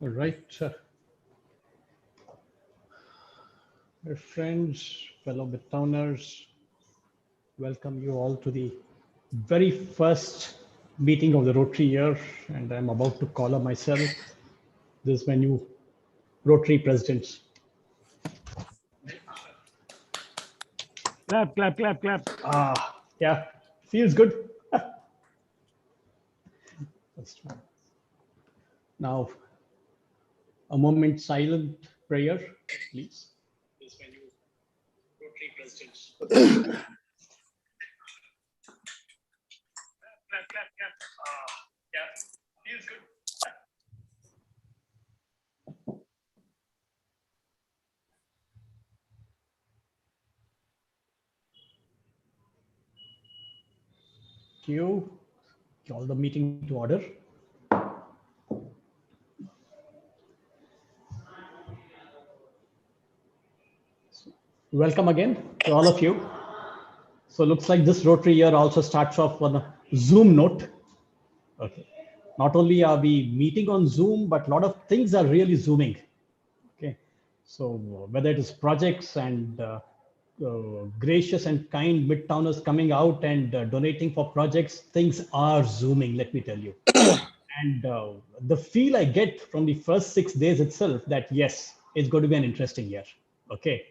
All right. Dear friends, fellow Midtowners, welcome you all to the very first meeting of the Rotary year. And I'm about to call on myself. This is my new Rotary president. Clap, clap, clap, clap. Yeah, feels good. Now, a moment silent prayer, please. This is my new Rotary president. Clap, clap, clap. Yeah, feels good. Call the meeting to order. Welcome again to all of you. So looks like this Rotary year also starts off on a Zoom note. Okay. Not only are we meeting on Zoom, but a lot of things are really Zooming. Okay. So whether it is projects and gracious and kind Midtowners coming out and donating for projects, things are Zooming, let me tell you. And the feel I get from the first 6 days itself that yes, it's going to be an interesting year. Okay.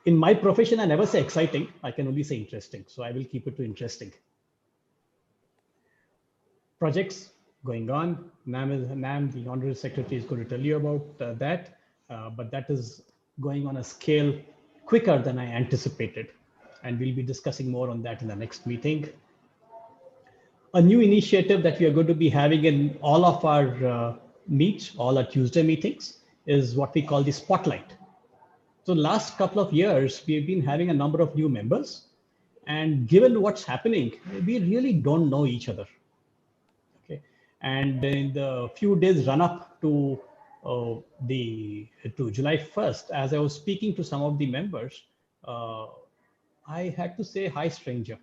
In my profession, I never say exciting. I can only say interesting. So I will keep it to interesting. Projects going on. NAM, the Honorary Secretary, is going to tell you about that. But that is going on a scale quicker than I anticipated. And we'll be discussing more on that in the next meeting. A new initiative that we are going to be having in all of our meets, all our Tuesday meetings, is what we call the Spotlight. So last couple of years, we've been having a number of new members. And given what's happening, we really don't know each other. Okay. And in the few days run up to July 1st, as I was speaking to some of the members, I had to say, hi, stranger,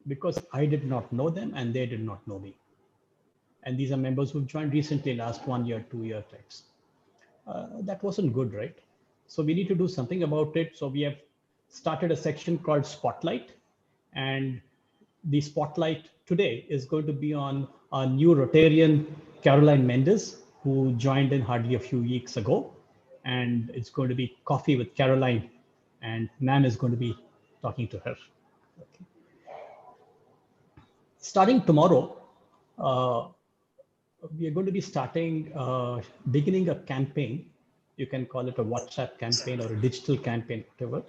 because I did not know them and they did not know me. And these are members who've joined recently, last 1 year, 2 year types. That wasn't good, right? So we need to do something about it. So we have started a section called Spotlight. And the Spotlight today is going to be on our new Rotarian, Caroline Mendes, who joined in hardly a few weeks ago. And it's going to be Coffee with Caroline. And Nam is going to be talking to her. Okay. Starting tomorrow, we are going to be beginning a campaign. You can call it a WhatsApp campaign or a digital campaign, whatever.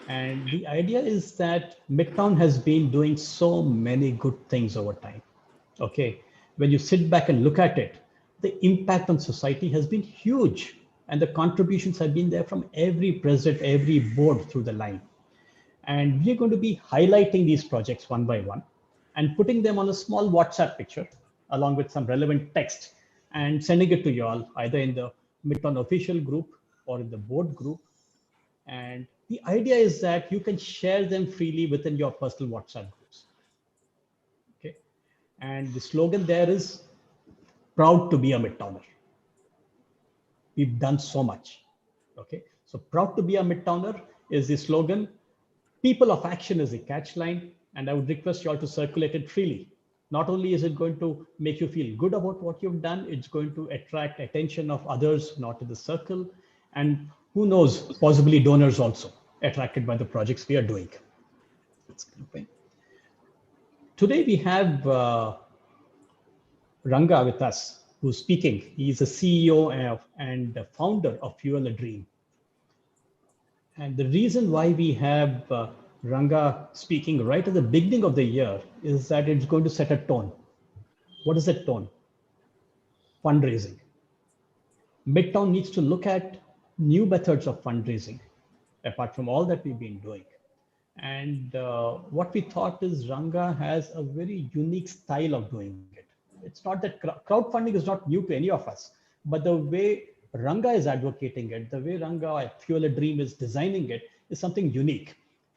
And the idea is that Midtown has been doing so many good things over time. Okay, when you sit back and look at it, the impact on society has been huge, and the contributions have been there from every president, every board through the line. And we're going to be highlighting these projects one by one and putting them on a small WhatsApp picture along with some relevant text and sending it to you all either in the Midtown official group or in the board group. And the idea is that you can share them freely within your personal WhatsApp groups. Okay. And the slogan there is proud to be a Midtowner. We've done so much. Okay. So proud to be a Midtowner is the slogan. People of action is the catchline. And I would request you all to circulate it freely. Not only is it going to make you feel good about what you've done, it's going to attract attention of others not in the circle. And who knows, possibly donors also attracted by the projects we are doing. Today we have Ranga with us, who's speaking. He's the CEO and the founder of Fueladream. And the reason why we have Ranga speaking right at the beginning of the year is that it's going to set a tone. What is that tone? Fundraising. Midtown needs to look at new methods of fundraising, apart from all that we've been doing. And what we thought is Ranga has a very unique style of doing it. It's not that crowdfunding is not new to any of us, but the way Ranga is advocating it, the way Ranga Fueladream is designing it is something unique.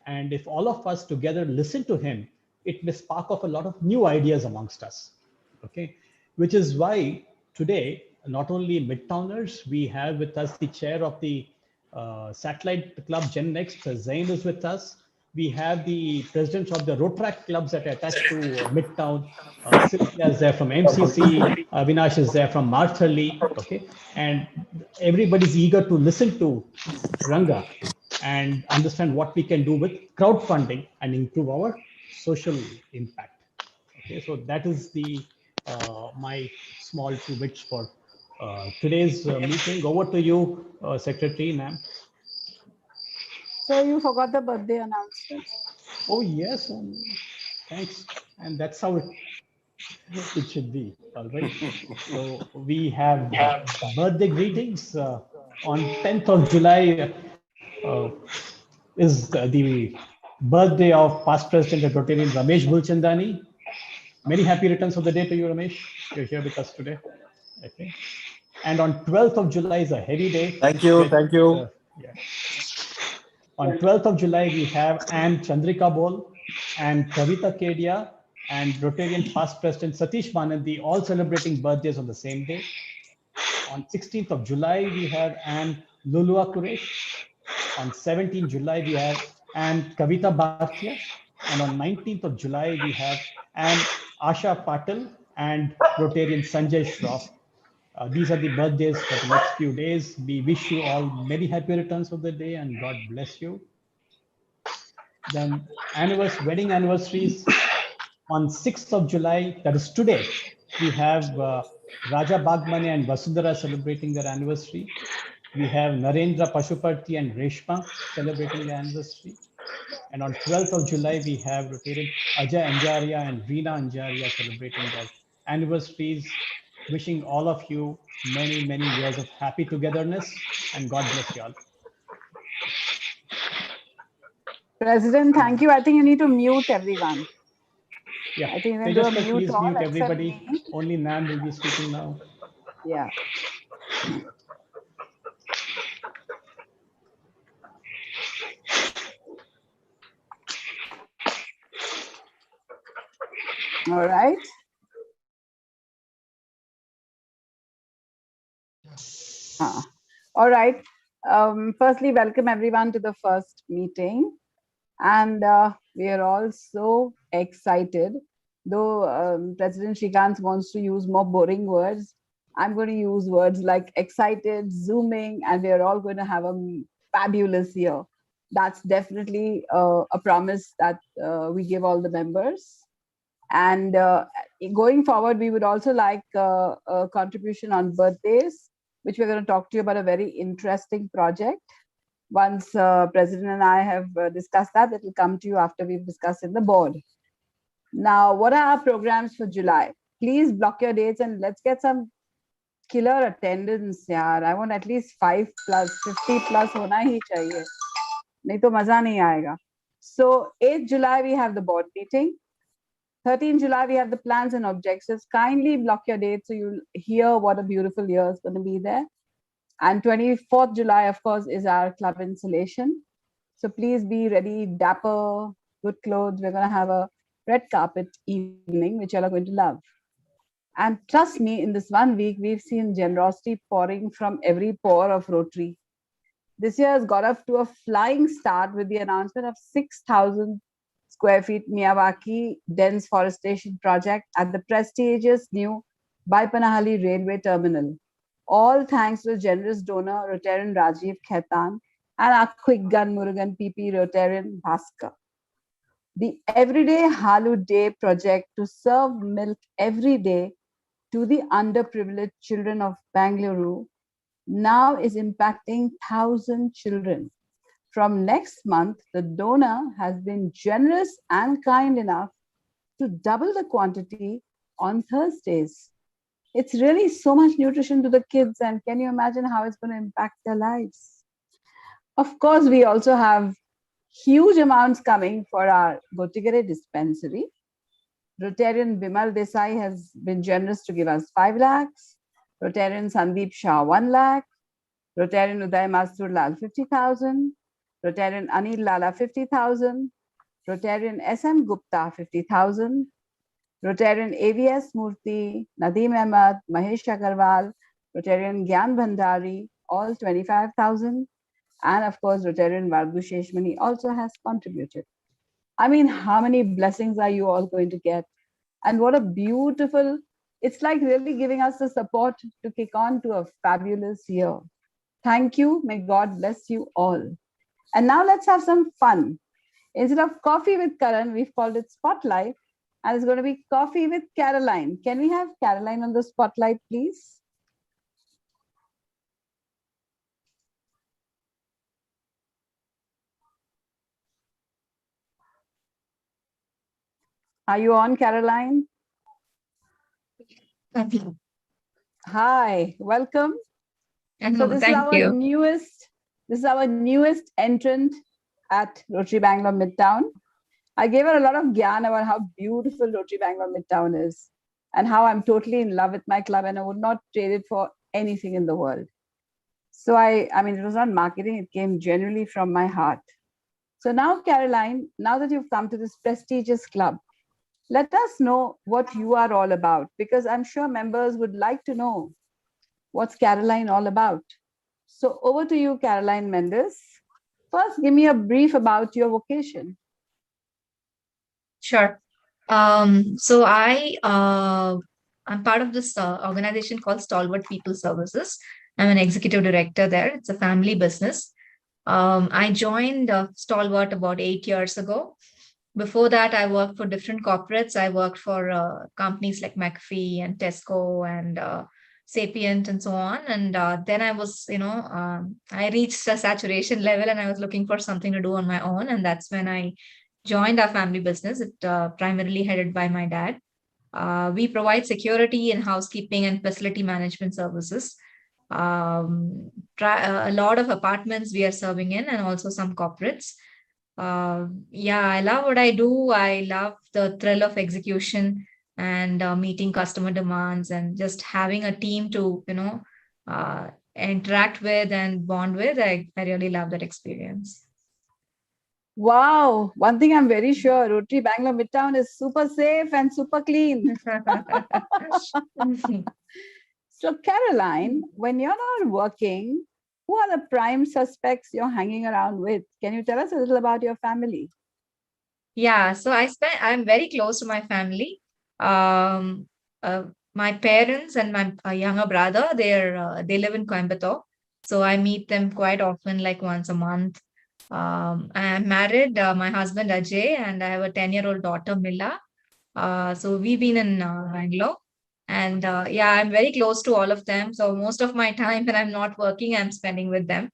And if all of us together listen to him, it may spark off a lot of new ideas amongst us. Okay, which is why today not only Midtowners, we have with us the chair of the Satellite Club Gen Next, Zain is with us. We have the presidents of the Rotary clubs that are attached to Midtown. Sylvia is there from MCC, Avinash is there from Marthalee, okay? And everybody's eager to listen to Ranga and understand what we can do with crowdfunding and improve our social impact. Okay, so that is the my small 2 bits for today's meeting. Over to you, Secretary, ma'am. So you forgot the birthday announcement. Oh yes, thanks. And that's how it should be. All right. So we have birthday greetings on 10th of July. Is the birthday of past president of Rotarian Ramesh Bulchandani. Many happy returns of the day to you, Ramesh. You're here with us today, I think. And on 12th of July is a heavy day. Thank you. Thank you. Yeah. On 12th of July, we have Anne Chandrika Bol and Kavita Kedia and Rotarian past president Satish Manandi, all celebrating birthdays on the same day. On 16th of July, we have Anne Lulua Kuresh. On 17th July, we have Anne Kavita Bhatia. And on 19th of July, we have Anne Asha Patil and Rotarian Sanjay Shroff. These are the birthdays for the next few days. We wish you all many happy returns of the day and God bless you. Then wedding anniversaries on 6th of July, that is today, we have Raja Bagmane and Vasundhara celebrating their anniversary. We have Narendra Pashupati and Reshma celebrating their anniversary. And on 12th of July, we have Rotarian Ajay Anjaria and Reena Anjaria celebrating their anniversaries. Wishing all of you many, many years of happy togetherness and God bless you all. President, thank you. I think you need to mute everyone. Yeah, I think you can do a mute please all mute except everybody. me. Only Nam will be speaking now. Yeah. All right. All right. Firstly, welcome everyone to the first meeting. And we are all so excited. Though President Shrikant wants to use more boring words, I'm going to use words like excited, zooming, and we are all going to have a fabulous year. That's definitely a promise that we give all the members. And going forward, we would also like a contribution on birthdays, which we're going to talk to you about a very interesting project. Once President and I have discussed that, it will come to you after we've discussed in the board. Now, what are our programs for July? Please block your dates and let's get some killer attendance. Yaar. I want at least 5+, 50+ hona hi chahiye. Nahi to maza nahi aayega. So 8th July, we have the board meeting. 13th July, we have the plans and objectives. Kindly block your dates so you'll hear what a beautiful year is going to be there. And 24th July, of course, is our club installation. So please be ready, dapper, good clothes. We're going to have a red carpet evening, which you are going to love. And trust me, in this 1 week, we've seen generosity pouring from every pore of Rotary. This year has got off to a flying start with the announcement of 6,000 square feet Miyawaki dense forestation project at the prestigious new Baipanahalli railway terminal. All thanks to the generous donor Rotarian Rajiv Khaitan and our quick gun Murugan PP Rotarian Bhaskar. The Everyday Halu Day project to serve milk every day to the underprivileged children of Bangalore now is impacting 1,000 children. From next month, the donor has been generous and kind enough to double the quantity on Thursdays. It's really so much nutrition to the kids, and can you imagine how it's going to impact their lives? Of course, we also have huge amounts coming for our Gotigere dispensary. Rotarian Bimal Desai has been generous to give us 5 lakhs. Rotarian Sandeep Shah 1 lakh. Rotarian Uday Mastur Lal 50,000. Rotarian Anil Lala 50,000. Rotarian SM Gupta 50,000. Rotarian AVS Murthy, Nadeem Ahmad, Mahesh Agarwal, Rotarian Gyan Bhandari, all 25,000. And of course, Rotarian Vargusheshmani also has contributed. I mean, how many blessings are you all going to get? And what a beautiful, it's like really giving us the support to kick on to a fabulous year. Thank you. May God bless you all. And now let's have some fun. Instead of coffee with Karan, we've called it Spotlight. And it's going to be coffee with Caroline. Can we have Caroline on the spotlight, please? Are you on, Caroline? Hi, welcome. So this Thank you. This is our newest entrant at Rotary Bangalore Midtown. I gave her a lot of gyan about how beautiful Rotary Bangalore Midtown is and how I'm totally in love with my club and I would not trade it for anything in the world. So I mean, it was not marketing, it came genuinely from my heart. So now, Caroline, now that you've come to this prestigious club, let us know what you are all about, because I'm sure members would like to know what's Caroline all about. So over to you, Caroline Mendes. First, give me a brief about your vocation. Sure. So I'm part of this organization called Stalwart People Services. I'm an executive director there. It's a family business. I joined Stalwart about 8 years ago. Before that, I worked for different corporates. I worked for companies like McAfee and Tesco and Sapient and so on. And then I was, I reached a saturation level and I was looking for something to do on my own. And that's when I joined our family business. It primarily headed by my dad. We provide security and housekeeping and facility management services. A lot of apartments we are serving in and also some corporates. I love what I do. I love the thrill of execution and meeting customer demands and just having a team to, interact with and bond with. I really love that experience. Wow, one thing I'm very sure, Rotary Bangalore Midtown is super safe and super clean. So Caroline, when you're not working, who are the prime suspects you're hanging around with? Can you tell us a little about your family? Yeah, so I'm very close to my family. My parents and my younger brother, they live in Coimbatore. So I meet them quite often, like once a month. I'm married, my husband Ajay, and I have a 10-year-old daughter, Mila. So we've been in Bangalore. And I'm very close to all of them. So most of my time when I'm not working, I'm spending with them.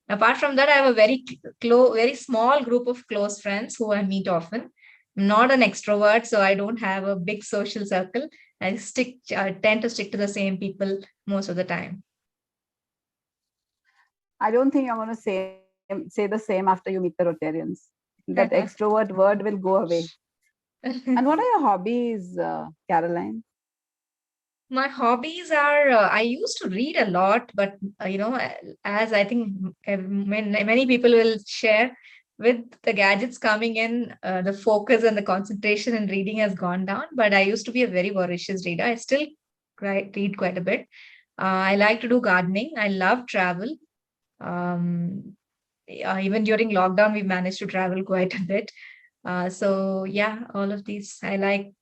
Apart from that, I have a very small group of close friends who I meet often. I'm not an extrovert, so I don't have a big social circle. I tend to stick to the same people most of the time. I don't think I'm going to say the same after you meet the Rotarians. That extrovert word will go away. And what are your hobbies, Caroline? My hobbies are, I used to read a lot, but, as I think many people will share, with the gadgets coming in, the focus and the concentration in reading has gone down. But I used to be a very voracious reader. I still read quite a bit. I like to do gardening. I love travel. Even during lockdown, we managed to travel quite a bit. All of these. I like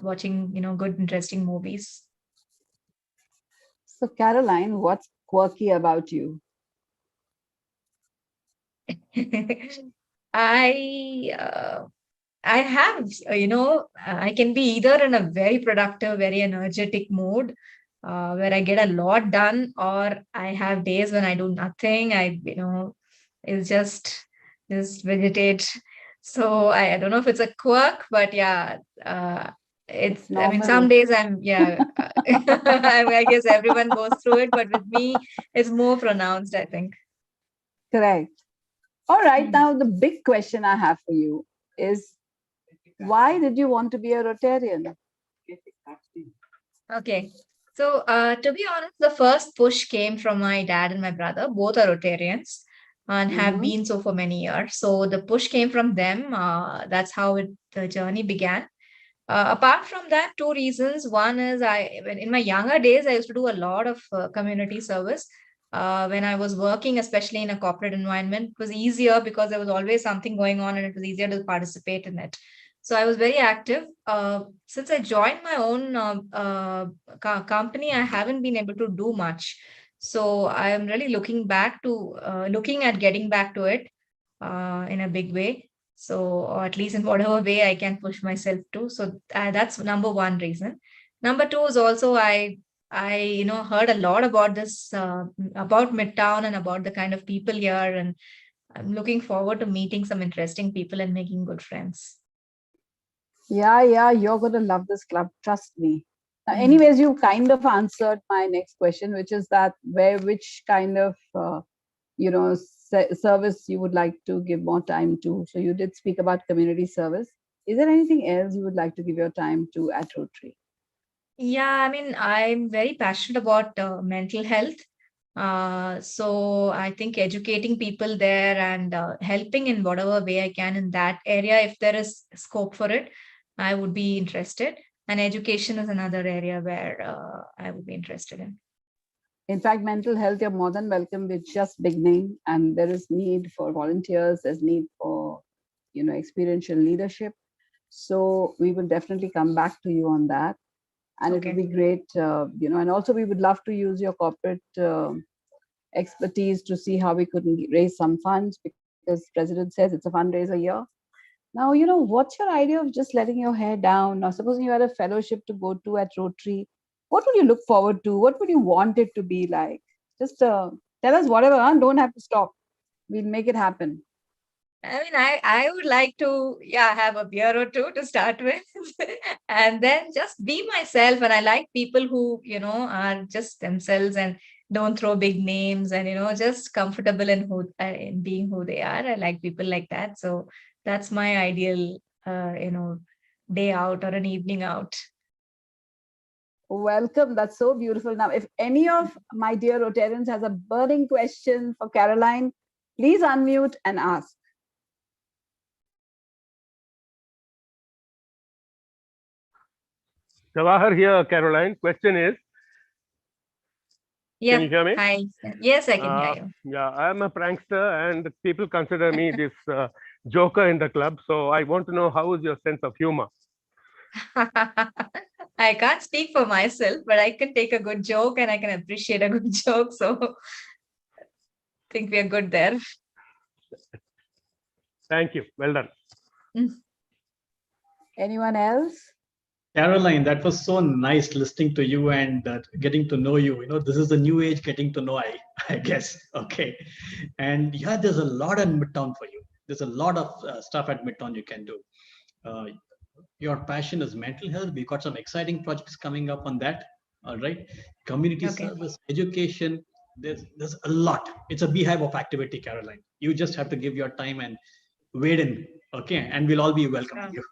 watching, good, interesting movies. So Caroline, what's quirky about you? I have, I can be either in a very productive, very energetic mood, where I get a lot done, or I have days when I do nothing. It's just vegetate. So I don't know if it's a quirk, but yeah, it's normal. I mean, some days I guess everyone goes through it, but with me, it's more pronounced, I think. Correct. All right. Now, the big question I have for you is, why did you want to be a Rotarian? Okay. So, to be honest, the first push came from my dad and my brother. Both are Rotarians and have been so for many years. So the push came from them. That's how the journey began. Apart from that, two reasons. One is in my younger days, I used to do a lot of community service. When I was working, especially in a corporate environment, it was easier because there was always something going on and it was easier to participate in it. So I was very active. Since I joined my own company, I haven't been able to do much. So I am really looking at getting back to it in a big way. So, or at least in whatever way I can push myself to. So that's number one reason. Number two is also I heard a lot about this about Midtown and about the kind of people here, and I'm looking forward to meeting some interesting people and making good friends. Yeah, you're going to love this club. Trust me. Now, anyways, you kind of answered my next question, which is that which kind of, service you would like to give more time to. So you did speak about community service. Is there anything else you would like to give your time to at Rotary? Yeah, I mean, I'm very passionate about mental health. So I think educating people there and helping in whatever way I can in that area, if there is scope for it, I would be interested. And education is another area where I would be interested in. In fact, mental health, you're more than welcome. It's just beginning, and there is need for volunteers. There's need for, experiential leadership. So we will definitely come back to you on that. And it would be great, and also we would love to use your corporate expertise to see how we could raise some funds, because President says it's a fundraiser year. Now, what's your idea of just letting your hair down? Now, supposing you had a fellowship to go to at Rotary, what would you look forward to? What would you want it to be like? Just tell us whatever, huh? Don't have to stop. We'll make it happen. I mean, I would like to, have a beer or two to start with, and then just be myself. And I like people who, are just themselves and don't throw big names and, just comfortable in being who they are. I like people like that. So that's my ideal, day out or an evening out. Welcome. That's so beautiful. Now, if any of my dear Rotarians has a burning question for Caroline, please unmute and ask. Jawahar here, Caroline. Question is, Yeah. Can you hear me? Hi. Yes, I can hear you. Yeah, I'm a prankster and people consider me this joker in the club. So I want to know, how is your sense of humor? I can't speak for myself, but I can take a good joke and I can appreciate a good joke. So I think we are good there. Thank you. Well done. Anyone else? Caroline, that was so nice listening to you and getting to know you. This is the new age getting to know, I guess. Okay. And yeah, there's a lot in Midtown for you. There's a lot of stuff at Midtown you can do. Your passion is mental health. We've got some exciting projects coming up on that. All right. Community service, education. There's a lot. It's a beehive of activity, Caroline. You just have to give your time and wade in. Okay. And we'll all be welcoming you.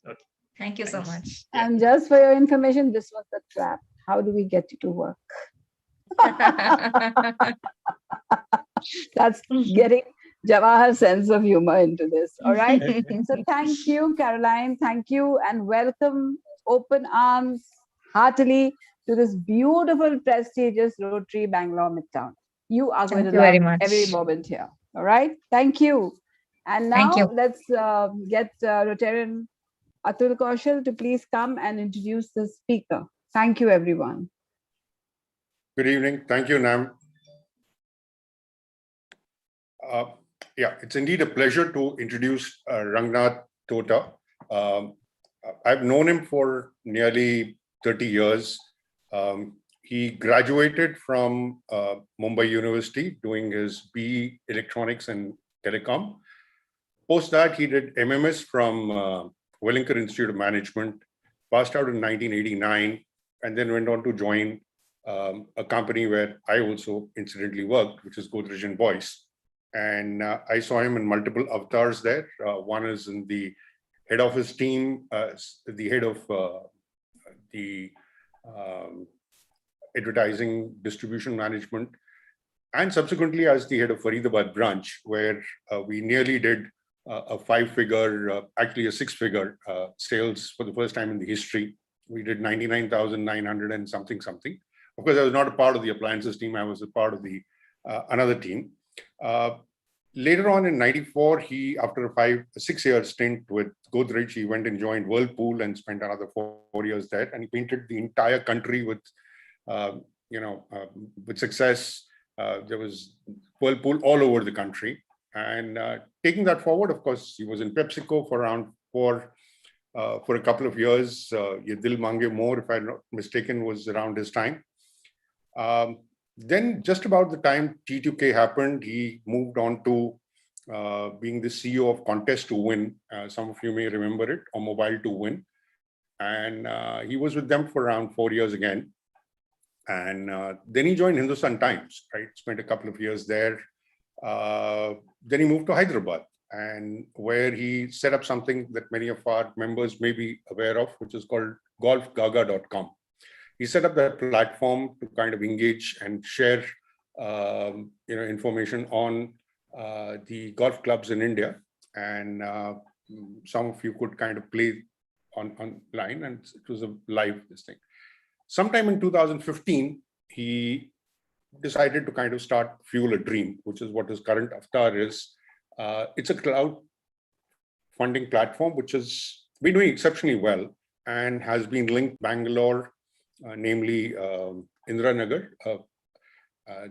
Okay. Thank you so much. And just for your information, this was the trap. How do we get you to work? That's getting Jawahar's sense of humor into this. All right. So thank you, Caroline. Thank you, and welcome, open arms, heartily, to this beautiful, prestigious Rotary Bangalore Midtown. You are going to love every moment here. All right. Thank you. And now let's get Rotarian Atul Kaushal to please come and introduce the speaker. Thank you, everyone. Good evening. Thank you, Nam. Yeah, it's indeed a pleasure to introduce Ranganatha Thota. I've known him for nearly 30 years. He graduated from Mumbai University doing his BE Electronics and Telecom. Post that, he did MMS from Wellington Institute of Management, passed out in 1989, and then went on to join a company where I also incidentally worked, which is Godrej & Boyce. And I saw him in multiple avatars there. One is in the head office team, the head of the advertising distribution management, and subsequently as the head of Faridabad branch, where we nearly did a 5-figure, actually a 6-figure sales for the first time in the history. We did 99,900 and something. Of course, I was not a part of the appliances team. I was a part of the another team. Later on in '94, he, after a 6-year stint with Godrej, he went and joined Whirlpool and spent another 4 years there. And he painted the entire country with, with success. There was Whirlpool all over the country. And taking that forward, of course, he was in PepsiCo for a couple of years. Ye Dil Mange More, if I'm not mistaken, was around his time. Then just about the time T2K happened, he moved on to being the CEO of Contest to Win. Some of you may remember it, or Mobile to Win. And he was with them for around 4 years again. And then he joined Hindustan Times, right? Spent a couple of years there. Then he moved to Hyderabad, and where he set up something that many of our members may be aware of, which is called golfgaga.com. He set up that platform to kind of engage and share information on the golf clubs in India. And some of you could kind of play online, and it was a live this thing. Sometime in 2015, he decided to kind of start Fueladream, which is what his current avatar is. It's a cloud funding platform, which has been doing exceptionally well and has been linked Bangalore, namely Indiranagar.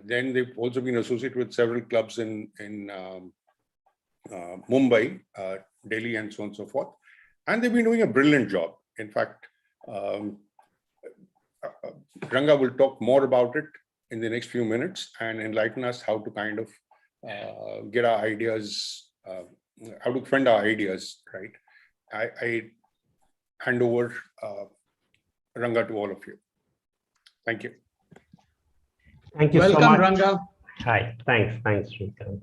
Then they've also been associated with several clubs in Mumbai, Delhi, and so on and so forth. And they've been doing a brilliant job. In fact, Ranga will talk more about it in the next few minutes and enlighten us how to kind of get our ideas, how to fund our ideas, right? I hand over Ranga to all of you. Thank you. Thank you Welcome, so much. Ranga. Hi, thanks, Srikanth.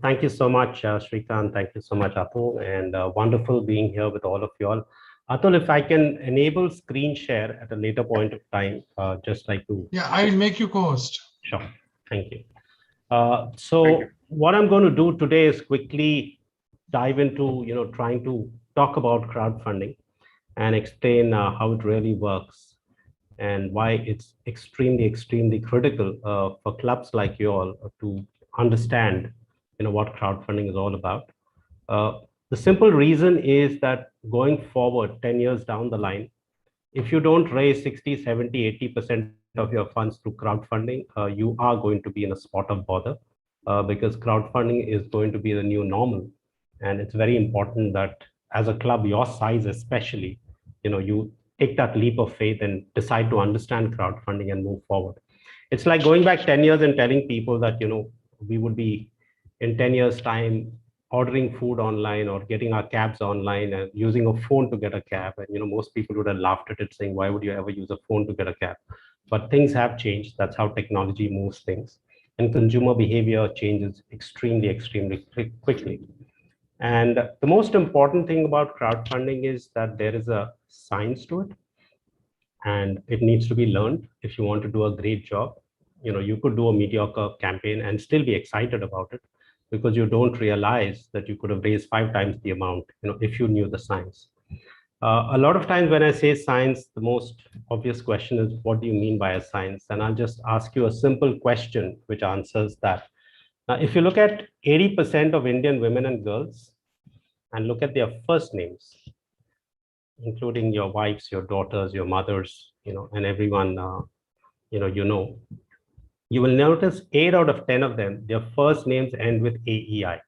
Thank you so much, Srikanth. Thank you so much, Atul, and wonderful being here with all of you all. Atul, if I can enable screen share at a later point of time, just like to. Yeah, I'll make you co-host. Sure, thank you. So what I'm going to do today is quickly dive into, trying to talk about crowdfunding and explain how it really works and why it's extremely critical for clubs like you all to understand, what crowdfunding is all about. The simple reason is that going forward 10 years down the line, if you don't raise 60, 70, 80% of your funds through crowdfunding, you are going to be in a spot of bother because crowdfunding is going to be the new normal. And it's very important that as a club, your size especially, you take that leap of faith and decide to understand crowdfunding and move forward. It's like going back 10 years and telling people that, we would be in 10 years time ordering food online or getting our cabs online and using a phone to get a cab. And, most people would have laughed at it saying, why would you ever use a phone to get a cab? But things have changed. That's how technology moves things. And consumer behavior changes extremely quickly. And the most important thing about crowdfunding is that there is a science to it. And it needs to be learned if you want to do a great job. You could do a mediocre campaign and still be excited about it, because you don't realize that you could have raised 5 times the amount, if you knew the science. A lot of times when I say science, the most obvious question is, what do you mean by a science? And I'll just ask you a simple question which answers that. Now, if you look at 80% of Indian women and girls and look at their first names, including your wives, your daughters, your mothers, and everyone, you will notice 8 out of 10 of them, their first names end with AEI.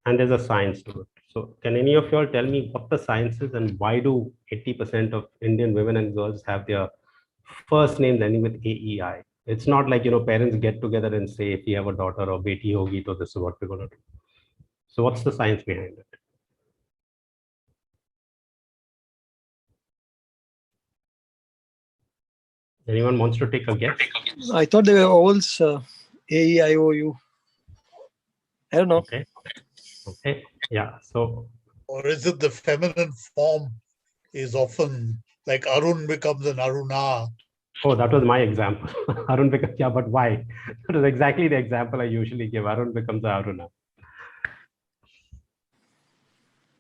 And there's a science to it. So can any of you all tell me what the science is and why do 80% of Indian women and girls have their first names ending with AEI? It's not like, parents get together and say, if you have a daughter or beti hogi, so this is what we're going to do. So what's the science behind it? Anyone wants to take a guess? I thought they were all AEIOU. I don't know. Okay. Yeah. So. Or is it the feminine form is often like Arun becomes an Aruna? Oh, that was my example. Arun becomes, yeah, but why? That is exactly the example I usually give. Arun becomes Aruna.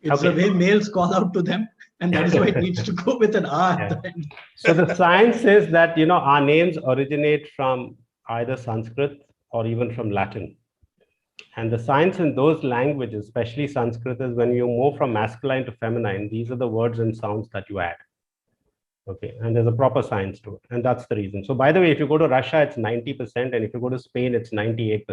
It's the way mails call out to them, and that is why it needs to go with an R. Yeah. So the science is that, our names originate from either Sanskrit or even from Latin. And the science in those languages, especially Sanskrit, is when you move from masculine to feminine, these are the words and sounds that you add. Okay, and there's a proper science to it. And that's the reason. So by the way, if you go to Russia, it's 90%. And if you go to Spain, it's 98%.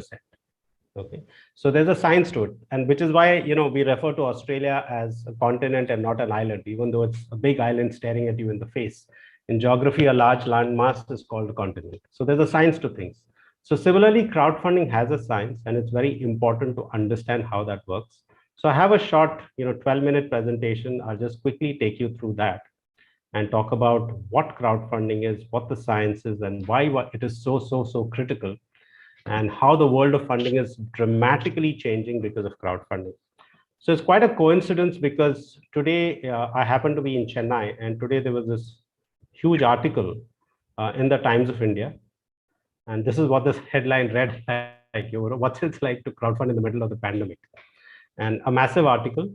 Okay, so there's a science to it. And which is why, we refer to Australia as a continent and not an island, even though it's a big island staring at you in the face. In geography, a large landmass is called a continent. So there's a science to things. So similarly, crowdfunding has a science, and it's very important to understand how that works. So I have a short, 12-minute presentation. I'll just quickly take you through that and talk about what crowdfunding is, what the science is, and why it is so critical, and how the world of funding is dramatically changing because of crowdfunding. So it's quite a coincidence because today I happen to be in Chennai, and today there was this huge article in the Times of India. And this is what this headline read like, what's it like to crowdfund in the middle of the pandemic? And a massive article,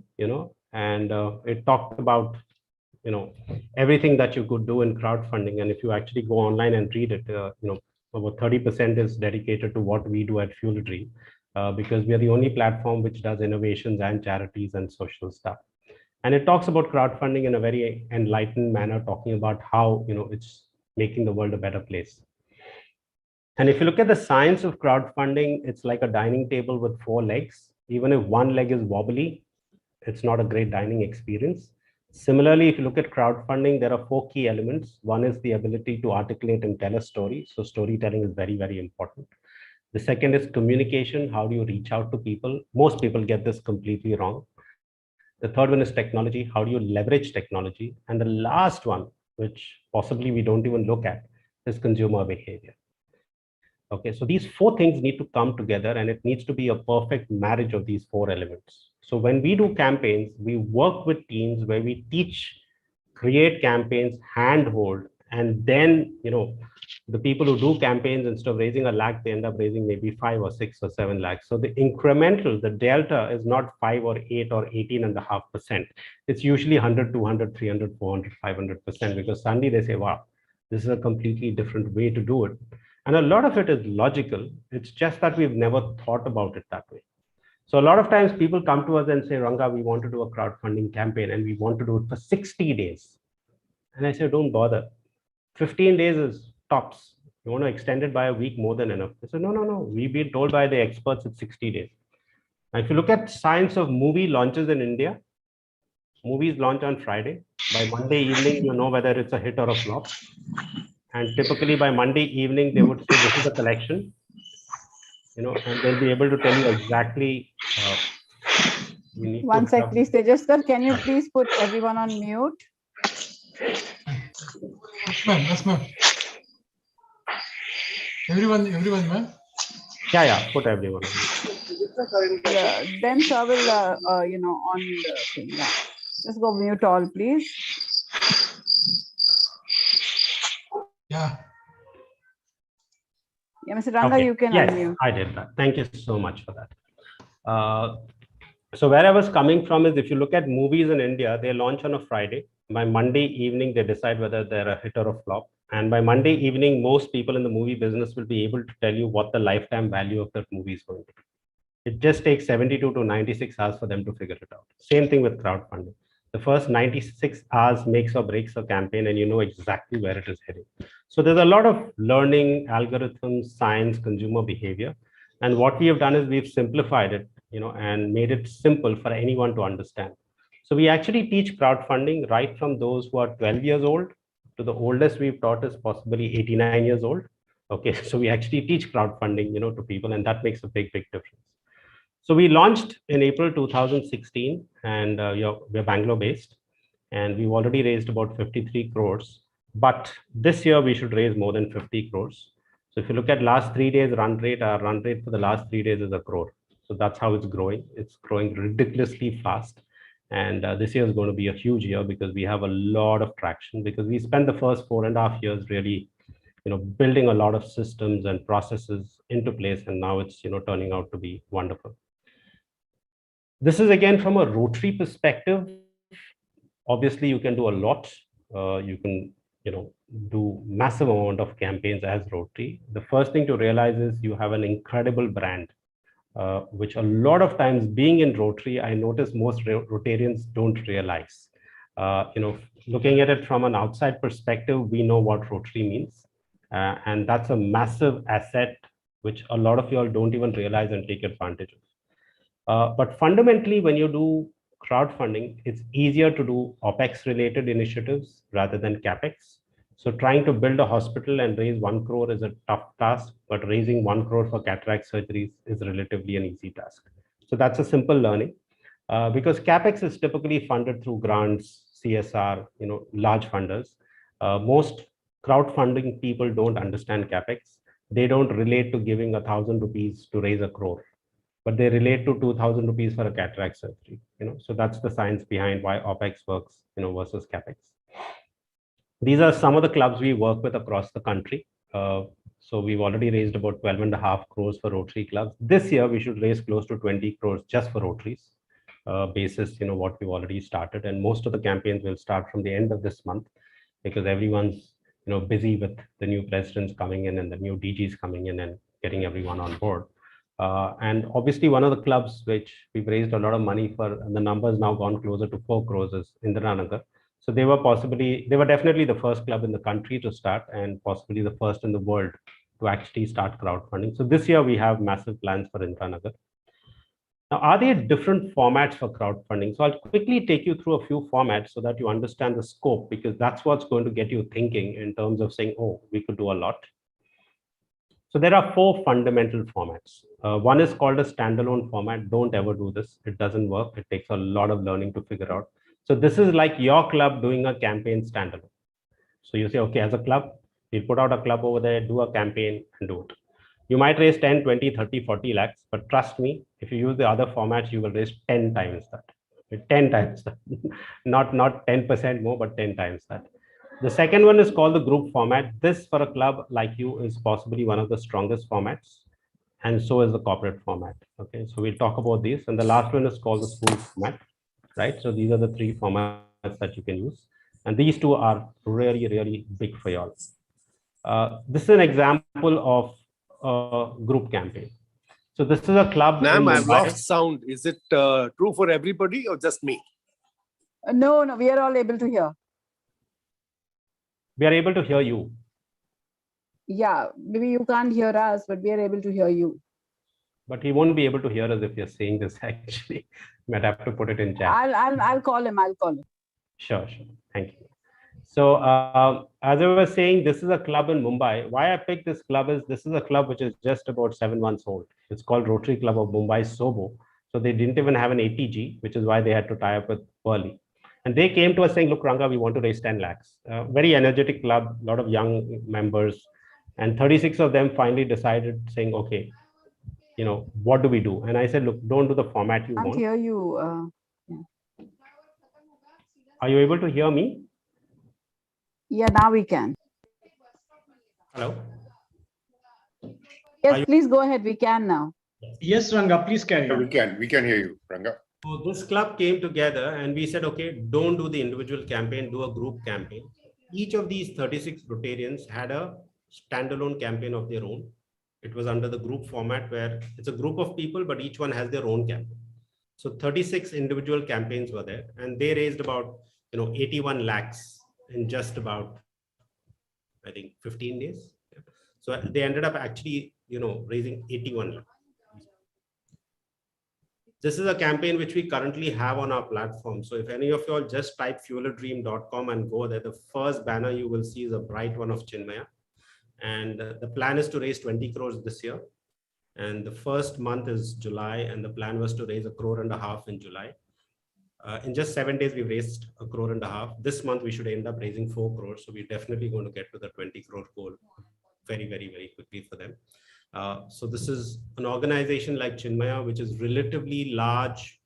and it talked about, everything that you could do in crowdfunding. And if you actually go online and read it, about 30% is dedicated to what we do at Fueladream, because we are the only platform which does innovations and charities and social stuff. And it talks about crowdfunding in a very enlightened manner, talking about how, it's making the world a better place. And if you look at the science of crowdfunding, it's like a dining table with 4 legs. Even if one leg is wobbly, it's not a great dining experience. Similarly, if you look at crowdfunding, there are 4 key elements. One is the ability to articulate and tell a story. So storytelling is very, very important. The second is communication. How do you reach out to people? Most people get this completely wrong. The third one is technology. How do you leverage technology? And the last one, which possibly we don't even look at, is consumer behavior. Okay, so these 4 things need to come together, and it needs to be a perfect marriage of these 4 elements. So when we do campaigns, we work with teams where we teach, create campaigns, handhold, and then, the people who do campaigns, instead of raising 1 lakh, they end up raising maybe 5 or 6 or 7 lakhs. So the incremental, the delta is not 5 or 8 or 18.5%. It's usually 100, 200, 300, 400, 500%, because suddenly they say, wow, this is a completely different way to do it. And a lot of it is logical. It's just that we've never thought about it that way. So a lot of times people come to us and say, Ranga, we want to do a crowdfunding campaign and we want to do it for 60 days. And I say, don't bother. 15 days is tops. You want to extend it by a week, more than enough. I said, no. We've been told by the experts it's 60 days. Now, if you look at science of movie launches in India, movies launch on Friday. By Monday evening, you know whether it's a hit or a flop. And typically by Monday evening, they would say this is a collection, and they'll be able to tell you exactly. One sec, please, Tejas sir. Can you please put everyone on mute? Yes, ma'am. Everyone, ma'am. Yeah, put everyone. Then sir will, on the thing. Yeah. Just go mute all, please. Yeah. Yeah, Mr. Ranga, Okay. you can yes, unmute. I did that. Thank you so much for that. So where I was coming from is, if you look at movies in India, they launch on a Friday. By Monday evening, they decide whether they're a hit or a flop. And by Monday evening, most people in the movie business will be able to tell you what the lifetime value of that movie is going to be. It just takes 72 to 96 hours for them to figure it out. Same thing with crowdfunding. The first 96 hours makes or breaks a campaign, and you know exactly where it is heading. So there's a lot of learning, algorithms, science, consumer behavior. And what we have done is we've simplified it, and made it simple for anyone to understand. So we actually teach crowdfunding right from those who are 12 years old to the oldest we've taught is possibly 89 years old. Okay, so we actually teach crowdfunding, to people, and that makes a big difference. So we launched in April 2016, and we're Bangalore based, and we've already raised about 53 crores. But this year we should raise more than 50 crores. So if you look at last 3 days run rate, our run rate for the last 3 days is 1 crore. So that's how it's growing. It's growing ridiculously fast. And this year is going to be a huge year because we have a lot of traction, because we spent the first 4.5 years really building a lot of systems and processes into place, and now it's turning out to be wonderful. This is again from a Rotary perspective. Obviously, you can do a lot. You can do massive amount of campaigns as Rotary. The first thing to realize is you have an incredible brand, which a lot of times being in Rotary, I notice most Rotarians don't realize. Looking at it from an outside perspective, we know what Rotary means. And that's a massive asset, which a lot of you all don't even realize and take advantage of. But fundamentally, when you do crowdfunding, it's easier to do OPEX related initiatives rather than CAPEX. So trying to build a hospital and raise 1 crore is a tough task, but raising 1 crore for cataract surgeries is relatively an easy task. So that's a simple learning. Because CAPEX is typically funded through grants, CSR, large funders. Most crowdfunding people don't understand CAPEX. They don't relate to giving 1,000 rupees to raise 1 crore, but they relate to 2,000 rupees for a cataract surgery. So that's the science behind why OPEX works, versus CAPEX. These are some of the clubs we work with across the country. So we've already raised about 12.5 crores for Rotary clubs. This year, we should raise close to 20 crores just for Rotaries, basis, what we've already started. And most of the campaigns will start from the end of this month, because everyone's, busy with the new presidents coming in and the new DGs coming in and getting everyone on board. And obviously, one of the clubs which we've raised a lot of money for, and the numbers now gone closer to 4 crores, is Indiranagar. So they were definitely the first club in the country to start, and possibly the first in the world to actually start crowdfunding. So this year we have massive plans for Indiranagar. Now, are there different formats for crowdfunding? So I'll quickly take you through a few formats so that you understand the scope, because that's what's going to get you thinking in terms of saying, oh, we could do a lot. So there are 4 fundamental formats. One is called a standalone format. Don't ever do this. It doesn't work. It takes a lot of learning to figure out. So this is like your club doing a campaign standalone. So you say, okay, as a club, you put out a club over there, do a campaign and do it. You might raise 10, 20, 30, 40 lakhs, but trust me, if you use the other formats, you will raise 10 times that. 10 times that. not 10% more, but 10 times that. The second one is called the group format. This, for a club like you, is possibly one of the strongest formats, and so is the corporate format. Okay, so we'll talk about these. And the last one is called the school format, right? So these are the 3 formats that you can use. And these 2 are really, really big for y'all. This is an example of a group campaign. So this is a club. Ma'am, I've lost sound. Is it true for everybody or just me? No, we are all able to hear. We are able to hear you. Yeah, maybe you can't hear us, but we are able to hear you. But he won't be able to hear us if you're saying this, actually. Might have to put it in chat. I'll call him. Sure. Thank you. So as I was saying, this is a club in Mumbai. Why I picked this club is this is a club which is just about 7 months old. It's called Rotary Club of Mumbai, Sobo. So they didn't even have an ATG, which is why they had to tie up with Pearly. And they came to us saying, look, Ranga, we want to raise 10 lakhs. Very energetic club, a lot of young members. And 36 of them finally decided saying, okay, what do we do? And I said, look, don't do the format you want. I can't hear you. Yeah. Are you able to hear me? Yeah, now we can. Hello? Yes, please go ahead. We can now. Yes, Ranga, please carry on. We can hear you, Ranga. So this club came together and we said, okay, don't do the individual campaign, do a group campaign. Each of these 36 Rotarians had a standalone campaign of their own. It was under the group format where it's a group of people, but each one has their own campaign. So 36 individual campaigns were there, and they raised about 81 lakhs in just about, I think, 15 days. So they ended up actually raising 81 lakhs. This is a campaign which we currently have on our platform. So if any of you all just type fueladream.com and go there, the first banner you will see is a bright one of CHENNAI. And the plan is to raise 20 crores this year. And the first month is July, and the plan was to raise 1.5 crore in July. In just 7 days, we've raised 1.5 crore. This month, we should end up raising 4 crores. So we're definitely going to get to the 20 crore goal very, very, very quickly for them. So this is an organization like CHENNAI, which is relatively large,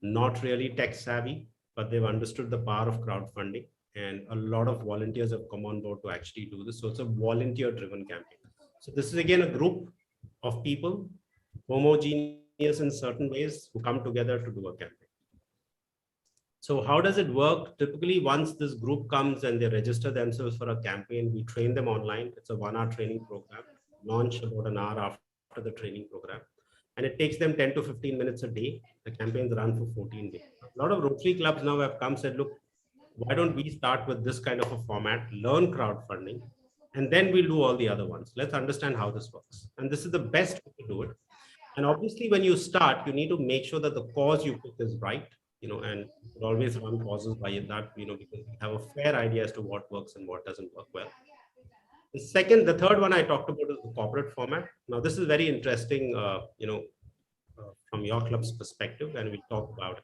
not really tech savvy, but they've understood the power of crowdfunding. and a lot of volunteers have come on board to actually do this. So it's a volunteer driven campaign. So this is again a group of people, homogeneous in certain ways, who come together to do a campaign. So how does it work? Typically, once this group comes and they register themselves for a campaign, we train them online. It's a 1-hour training program, launched about an hour after the training program. And it takes them 10 to 15 minutes a day. The campaigns run for 14 days. A lot of Rotary clubs now have come said, look, why don't we start with this kind of a format, learn crowdfunding, and then we'll do all the other ones. Let's understand how this works. And this is the best way to do it. And obviously, when you start, you need to make sure that the cause you pick is right, and always run causes by that, because you have a fair idea as to what works and what doesn't work well. The third one I talked about is the corporate format. Now, this is very interesting, from your club's perspective, and we'll talk about it.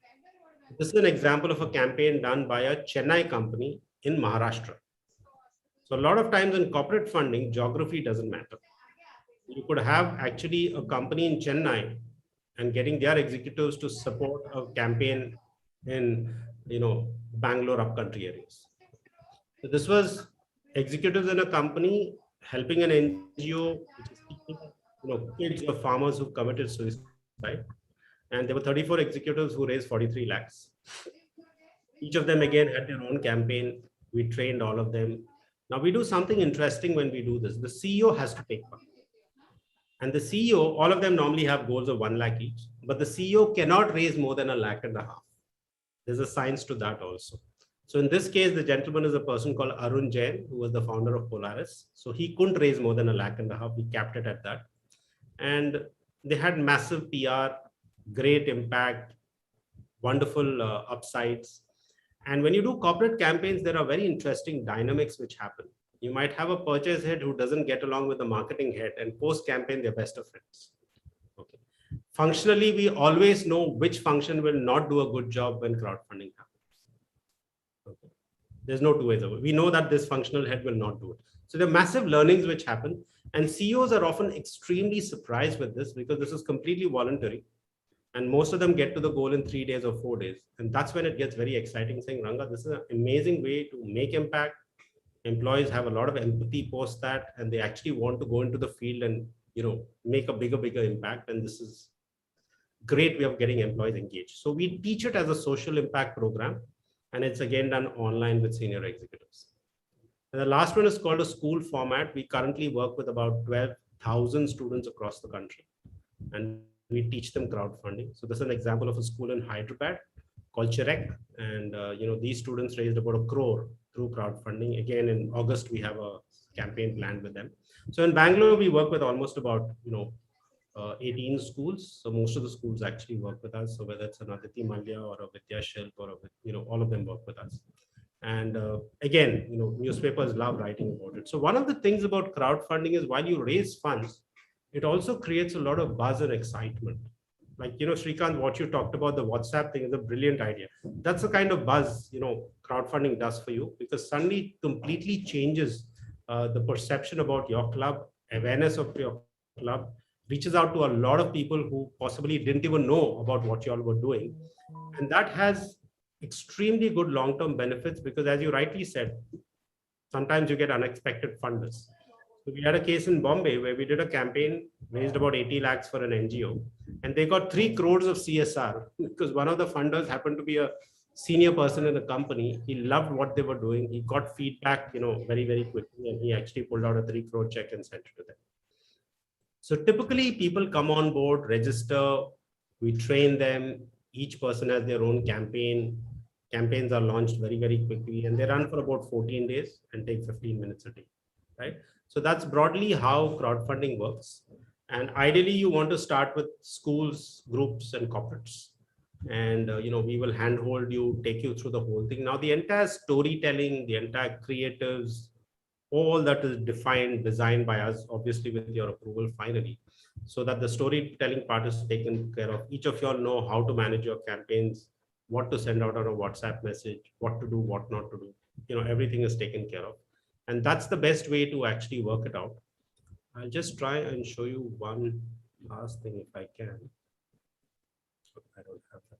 This is an example of a campaign done by a Chennai company in Maharashtra. So a lot of times in corporate funding, geography doesn't matter. You could have actually a company in Chennai and getting their executives to support a campaign in, Bangalore upcountry areas. So this was executives in a company helping an NGO, which is teaching, kids of farmers who committed suicide. And there were 34 executives who raised 43 lakhs. Each of them again had their own campaign. We trained all of them. Now we do something interesting when we do this. The CEO has to take part. And the CEO, all of them normally have goals of 1 lakh each, but the CEO cannot raise more than 1.5 lakhs. There's a science to that also. So in this case, the gentleman is a person called Arun Jain, who was the founder of Polaris. So he couldn't raise more than 1.5 lakhs. We capped it at that. And they had massive PR, great impact, wonderful upsides. And when you do corporate campaigns, there are very interesting dynamics which happen. You might have a purchase head who doesn't get along with the marketing head, and post-campaign, they're best of friends. Okay. Functionally, we always know which function will not do a good job when crowdfunding happens. Okay. There's no two ways about it. We know that this functional head will not do it. So there are massive learnings which happen, and CEOs are often extremely surprised with this because this is completely voluntary. And most of them get to the goal in 3 days or 4 days. And that's when it gets very exciting, saying, Ranga, this is an amazing way to make impact. Employees have a lot of empathy post that, and they actually want to go into the field and, make a bigger impact. And this is great way of getting employees engaged. So we teach it as a social impact program, and it's again done online with senior executives. And the last one is called a school format. We currently work with about 12,000 students across the country, and we teach them crowdfunding. So this is an example of a school in Hyderabad called Cherek. And, these students raised about 1 crore through crowdfunding. Again, in August, we have a campaign planned with them. So in Bangalore, we work with almost about, 18 schools. So most of the schools actually work with us. So whether it's an Aditi Malya or a Vidya Shilp or all of them work with us. And again, newspapers love writing about it. So one of the things about crowdfunding is while you raise funds, it also creates a lot of buzz and excitement. Like, Srikanth, what you talked about, the WhatsApp thing is a brilliant idea. That's the kind of buzz, crowdfunding does for you, because suddenly completely changes the perception about your club, awareness of your club, reaches out to a lot of people who possibly didn't even know about what you all were doing. And that has extremely good long-term benefits because, as you rightly said, sometimes you get unexpected funders. So we had a case in Bombay where we did a campaign, raised about 80 lakhs for an NGO, and they got 3 crores of CSR because one of the funders happened to be a senior person in the company. He loved what they were doing. He got feedback, very, very quickly, and he actually pulled out a 3 crore check and sent it to them. So typically people come on board, register, we train them. Each person has their own campaign. Campaigns are launched very, very quickly, and they run for about 14 days and take 15 minutes a day, right? So that's broadly how crowdfunding works. And ideally, you want to start with schools, groups, and corporates. And, we will handhold you, take you through the whole thing. Now, the entire storytelling, the entire creatives, all that is defined, designed by us, obviously with your approval finally, so that the storytelling part is taken care of. Each of you all know how to manage your campaigns, what to send out on a WhatsApp message, what to do, what not to do. Everything is taken care of. And that's the best way to actually work it out. I'll just try and show you one last thing if I can. I don't have that.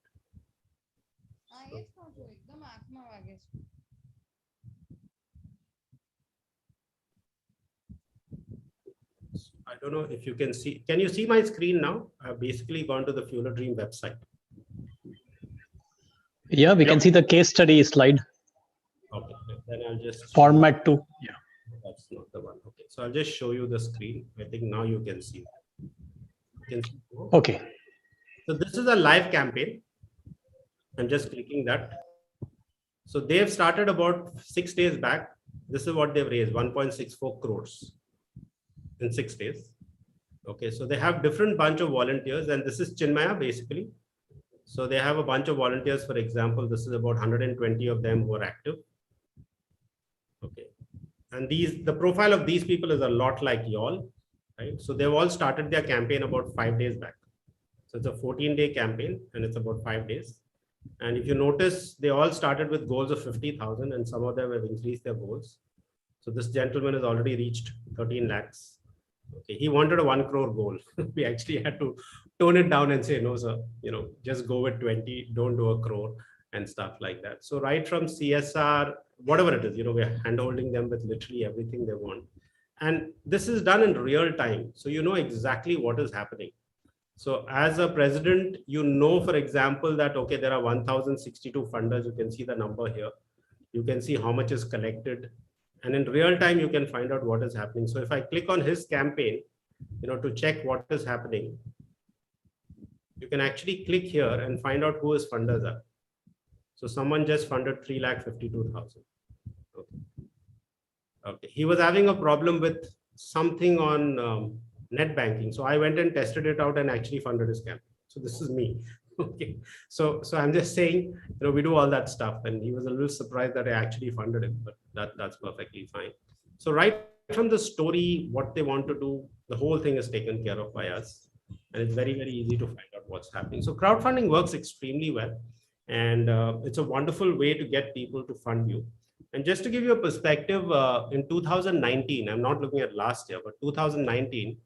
I don't know if you can see. Can you see my screen now? I've basically gone to the Fueladream website. Yeah, we can see the case study slide. Okay, then I'll just format 2. Yeah, that's not the one. Okay, so I'll just show you the screen. I think now you can see. You can see. Okay. So this is a live campaign. I'm just clicking that. So they've started about 6 days back. This is what they've raised, 1.64 crores in 6 days. Okay, so they have different bunch of volunteers, and this is CHENNAI basically. So they have a bunch of volunteers. For example, this is about 120 of them who are active. Okay, and the profile of these people is a lot like y'all, right? So they've all started their campaign about 5 days back. So it's a 14-day campaign, and it's about 5 days. And if you notice, they all started with goals of 50,000, and some of them have increased their goals. So this gentleman has already reached 13 lakhs. Okay, he wanted a 1 crore goal. We actually had to tone it down and say, no, sir, just go with 20, don't do a crore and stuff like that. So right from CSR, whatever it is, we're handholding them with literally everything they want. And this is done in real time. So you know exactly what is happening. So as a president, for example, that, okay, there are 1,062 funders. You can see the number here. You can see how much is collected. And in real time, you can find out what is happening. So if I click on his campaign, to check what is happening, you can actually click here and find out who his funders are. So someone just funded 3,52,000. Okay. Okay. He was having a problem with something on net banking. So I went and tested it out and actually funded his campaign. So this is me. Okay. So I'm just saying, we do all that stuff. And he was a little surprised that I actually funded him, but that's perfectly fine. So right from the story, what they want to do, the whole thing is taken care of by us. And it's very, very easy to find out what's happening. So crowdfunding works extremely well. And it's a wonderful way to get people to fund you. And just to give you a perspective, in 2019, I'm not looking at last year, but 2019,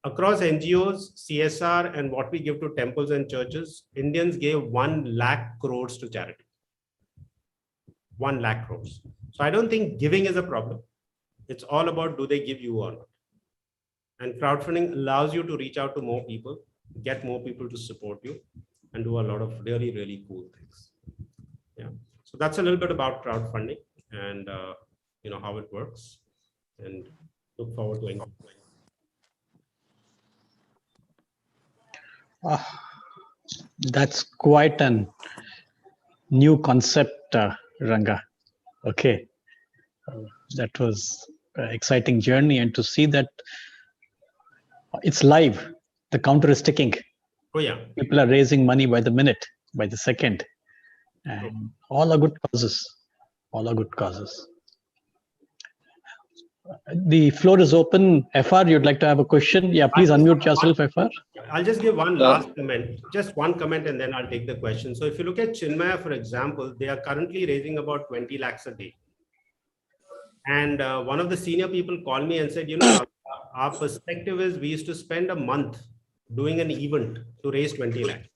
across NGOs, CSR, and what we give to temples and churches, Indians gave 1 lakh crores to charity. 1 lakh crores. So I don't think giving is a problem. It's all about, do they give you or not? And crowdfunding allows you to reach out to more people, get more people to support you, and do a lot of really, really cool things. Yeah. So that's a little bit about crowdfunding and how it works. And look forward to engaging. That's quite a new concept, Ranga. Okay, that was an exciting journey, and to see that it's live, the counter is ticking. Oh yeah, people are raising money by the minute, by the second, and all are good causes. All are good causes. The floor is open. FR, you'd like to have a question? Yeah, please unmute yourself, FR. I'll just give one last comment, just one comment, and then I'll take the question. So if you look at CHENNAI, for example, they are currently raising about 20 lakhs a day. And one of the senior people called me and said, our perspective is we used to spend a month doing an event to raise 20 lakhs.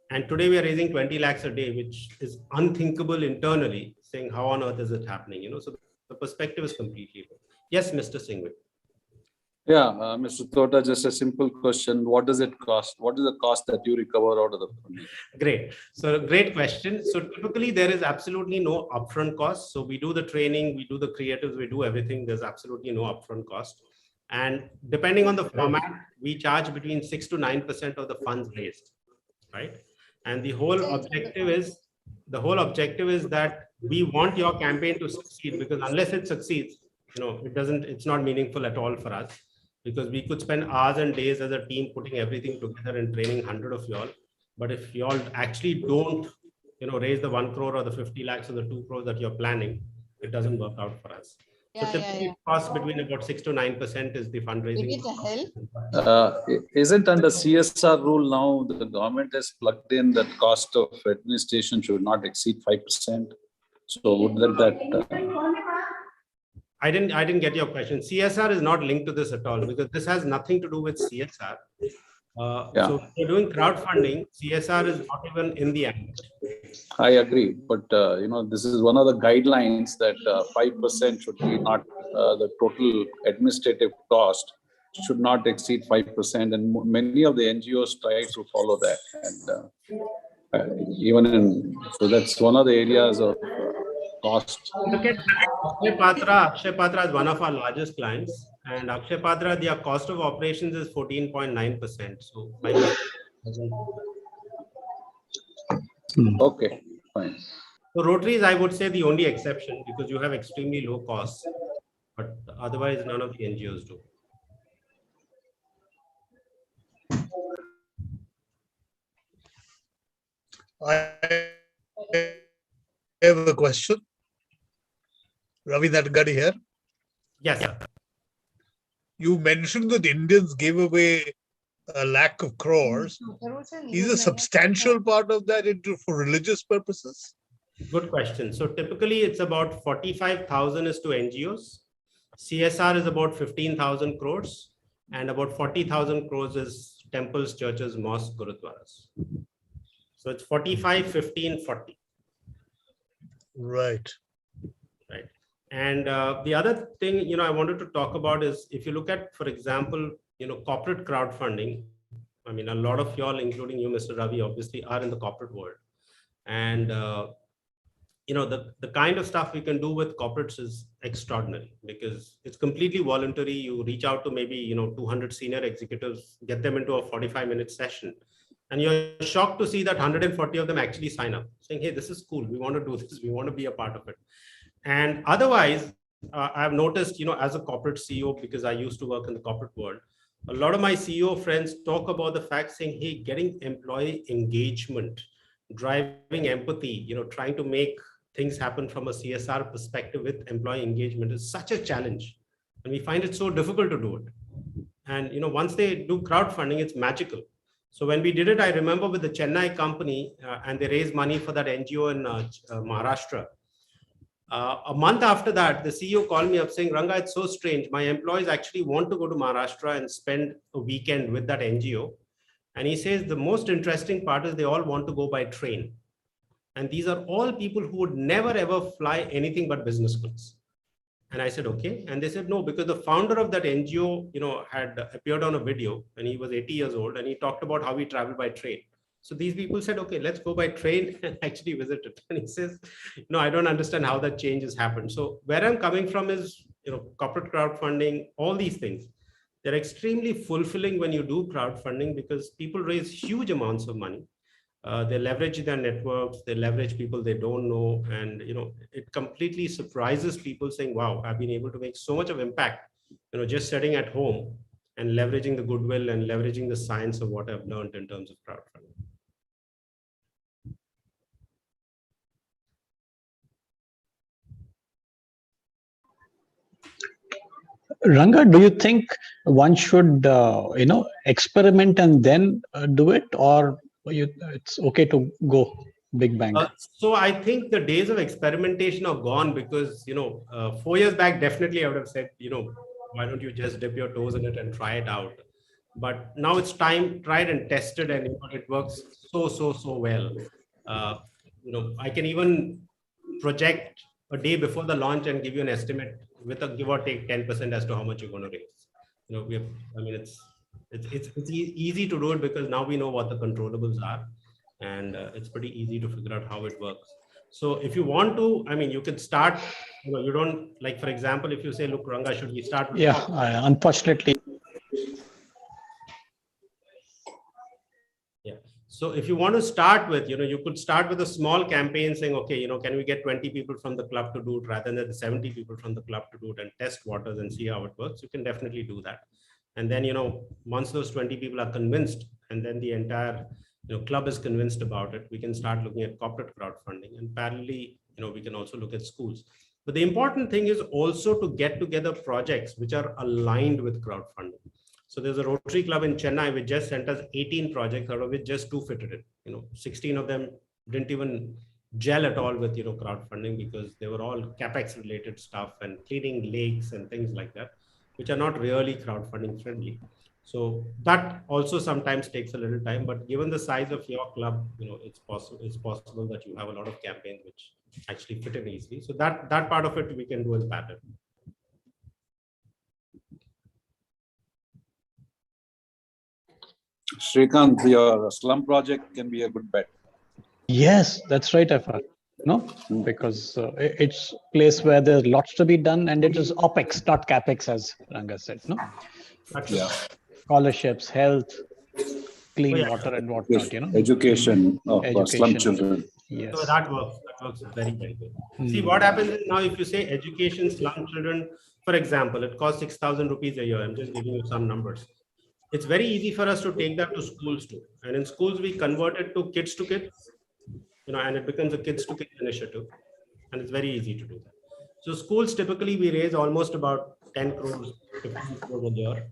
And today we are raising 20 lakhs a day, which is unthinkable internally, saying how on earth is it happening? So the perspective is completely different. Yes, Mr. Singhvi. Yeah, Mr. Thota, just a simple question. What does it cost? What is the cost that you recover out of the funding? Great. So great question. So typically there is absolutely no upfront cost. So we do the training, we do the creatives, we do everything. There's absolutely no upfront cost. And depending on the format, we charge between 6 to 9% of the funds raised, right? And the whole objective is that we want your campaign to succeed, because unless it succeeds, it's not meaningful at all for us, because we could spend hours and days as a team putting everything together and training 100 of y'all. But if y'all actually don't, raise the 1 crore or the 50 lakhs or the 2 crores that you're planning, it doesn't work out for us. So typically it costs between about 6 to 9% is the fundraising. Isn't under CSR rule now, the government has plugged in that cost of administration should not exceed 5%. So would that I didn't get your question. CSR is not linked to this at all, because this has nothing to do with CSR. So if you're doing crowdfunding, CSR is not even in the act. I agree, but this is one of the guidelines that 5% should be not the total administrative cost should not exceed 5%, and many of the NGOs try to follow that. And so that's one of the areas of cost. Look at Akshay Patra. Akshay Patra is one of our largest clients, and Akshay Patra, their cost of operations is 14.9%. So, okay, fine. So Rotary is, I would say, the only exception because you have extremely low costs, but otherwise none of the NGOs do. I have a question. Ravi Nadgadi here. Yes, sir. You mentioned that Indians gave away a lakh of crores. Is a substantial part of that for religious purposes? Good question. So typically it's about 45,000 is to NGOs. CSR is about 15,000 crores and about 40,000 crores is temples, churches, mosques, gurudwaras. So it's 45, 15, 40. Right. Right. And the other thing, I wanted to talk about is if you look at, for example, corporate crowdfunding. I mean, a lot of y'all, including you, Mr. Ravi, obviously are in the corporate world. And, the kind of stuff we can do with corporates is extraordinary because it's completely voluntary. You reach out to maybe, 200 senior executives, get them into a 45-minute session. And you're shocked to see that 140 of them actually sign up saying, hey, this is cool. We want to do this. We want to be a part of it. And otherwise, I've noticed, as a corporate CEO, because I used to work in the corporate world, a lot of my CEO friends talk about the fact saying, hey, getting employee engagement, driving empathy, trying to make things happen from a CSR perspective with employee engagement is such a challenge. And we find it so difficult to do it. And, once they do crowdfunding, it's magical. So when we did it, I remember with the Chennai company and they raised money for that NGO in Maharashtra. A month after that, the CEO called me up saying, Ranga, it's so strange. My employees actually want to go to Maharashtra and spend a weekend with that NGO. And he says, the most interesting part is they all want to go by train. And these are all people who would never, ever fly anything but business class. And I said, okay. And they said, no, because the founder of that NGO, had appeared on a video and he was 80 years old and he talked about how he traveled by train. So these people said, okay, let's go by train and actually visit it. And he says, no, I don't understand how that change has happened. So where I'm coming from is, corporate crowdfunding, all these things. They're extremely fulfilling when you do crowdfunding because people raise huge amounts of money. They leverage their networks, they leverage people they don't know. And, it completely surprises people saying, wow, I've been able to make so much of impact, just sitting at home and leveraging the goodwill and leveraging the science of what I've learned in terms of crowdfunding. Ranga, do you think one should, experiment and then do it, or it's okay to go big bang? So I think the days of experimentation are gone because, 4 years back, definitely I would have said, why don't you just dip your toes in it and try it out? But now it's time, tried and tested, and it works so well. I can even project a day before the launch and give you an estimate with a give or take 10% as to how much you're going to raise. It's easy to do it because now we know what the controllables are, and it's pretty easy to figure out how it works. So if you want to, you could start. You don't like, for example, if you say, look, Ranga, should we start with unfortunately. Yeah. So if you want to start with, you could start with a small campaign saying, okay, can we get 20 people from the club to do it rather than the 70 people from the club to do it and test waters and see how it works. You can definitely do that. And then, once those 20 people are convinced and then the entire club is convinced about it, we can start looking at corporate crowdfunding, and parallelly, we can also look at schools. But the important thing is also to get together projects which are aligned with crowdfunding. So there's a Rotary Club in Chennai which just sent us 18 projects, out of which just 2 fitted in. 16 of them didn't even gel at all with crowdfunding because they were all capex related stuff and cleaning lakes and things like that, which are not really crowdfunding friendly. So that also sometimes takes a little time, but given the size of your club, it's possible that you have a lot of campaigns which actually fit in easily. So that part of it we can do in parallel. Srikanth, your slum project can be a good bet. Yes, that's right, Afar. No, because it's a place where there's lots to be done, and it is OPEX, not CAPEX, as Ranga said. No, Yeah. scholarships, health, clean water, and whatnot. Education of slum Education. children. Yes. So that works. That works very, very good. See, what happens is now if you say education slum children, for example, it costs 6,000 rupees a year. I'm just giving you some numbers. It's very easy for us to take that to schools too. And in schools, we convert it to kids, and it becomes a kids to kids initiative. And it's very easy to do that. So schools, typically we raise almost about 10 crores, 15 crores a year,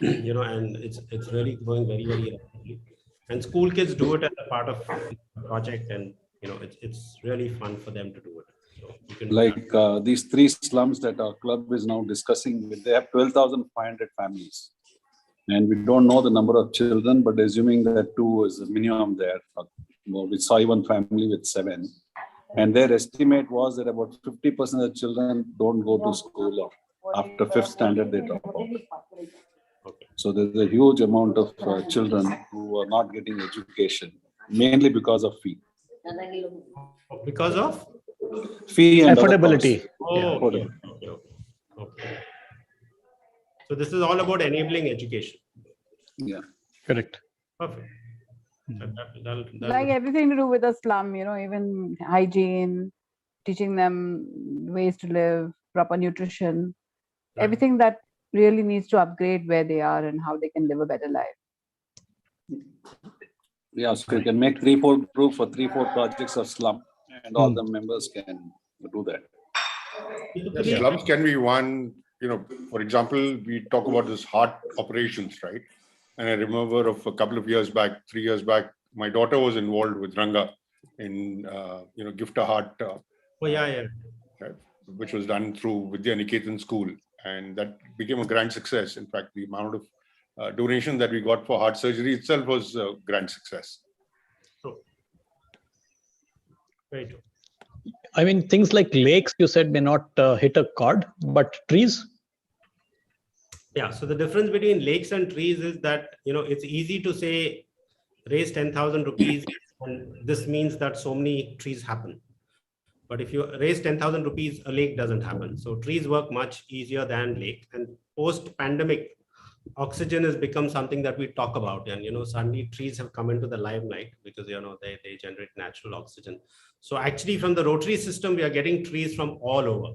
and it's really growing very, very rapidly. And school kids do it as a part of the project, and it's really fun for them to do it. So you can like these 3 slums that our club is now discussing, they have 12,500 families. And we don't know the number of children, but assuming that 2 is the minimum there. We saw one family with 7. And their estimate was that about 50% of the children don't go to school, or after 5th standard they drop out. So there's a huge amount of children who are not getting education, mainly because of fee. Because of? Fee and affordability. Oh, okay. So this is all about enabling education. Yeah. Correct. Perfect. Like everything to do with the slum, even hygiene, teaching them ways to live, proper nutrition, everything that really needs to upgrade where they are and how they can live a better life. Yeah, so you can make 3-4 group for 3-4 projects of slum, and all the members can do that. The slums can be one, for example, we talk about this heart operations, right? And I remember of a couple of years back, 3 years back, my daughter was involved with Ranga in, Gift a Heart. Which was done through Vidya Niketan School. And that became a grand success. In fact, the amount of donation that we got for heart surgery itself was a grand success. Very true. I mean, things like lakes, you said, may not hit a chord, but trees? Yeah, so the difference between lakes and trees is that, it's easy to say, raise 10,000 rupees, and this means that so many trees happen. But if you raise 10,000 rupees, a lake doesn't happen. So trees work much easier than lake. And post-pandemic, oxygen has become something that we talk about. And, suddenly trees have come into the limelight because, they generate natural oxygen. So actually from the Rotary system, we are getting trees from all over.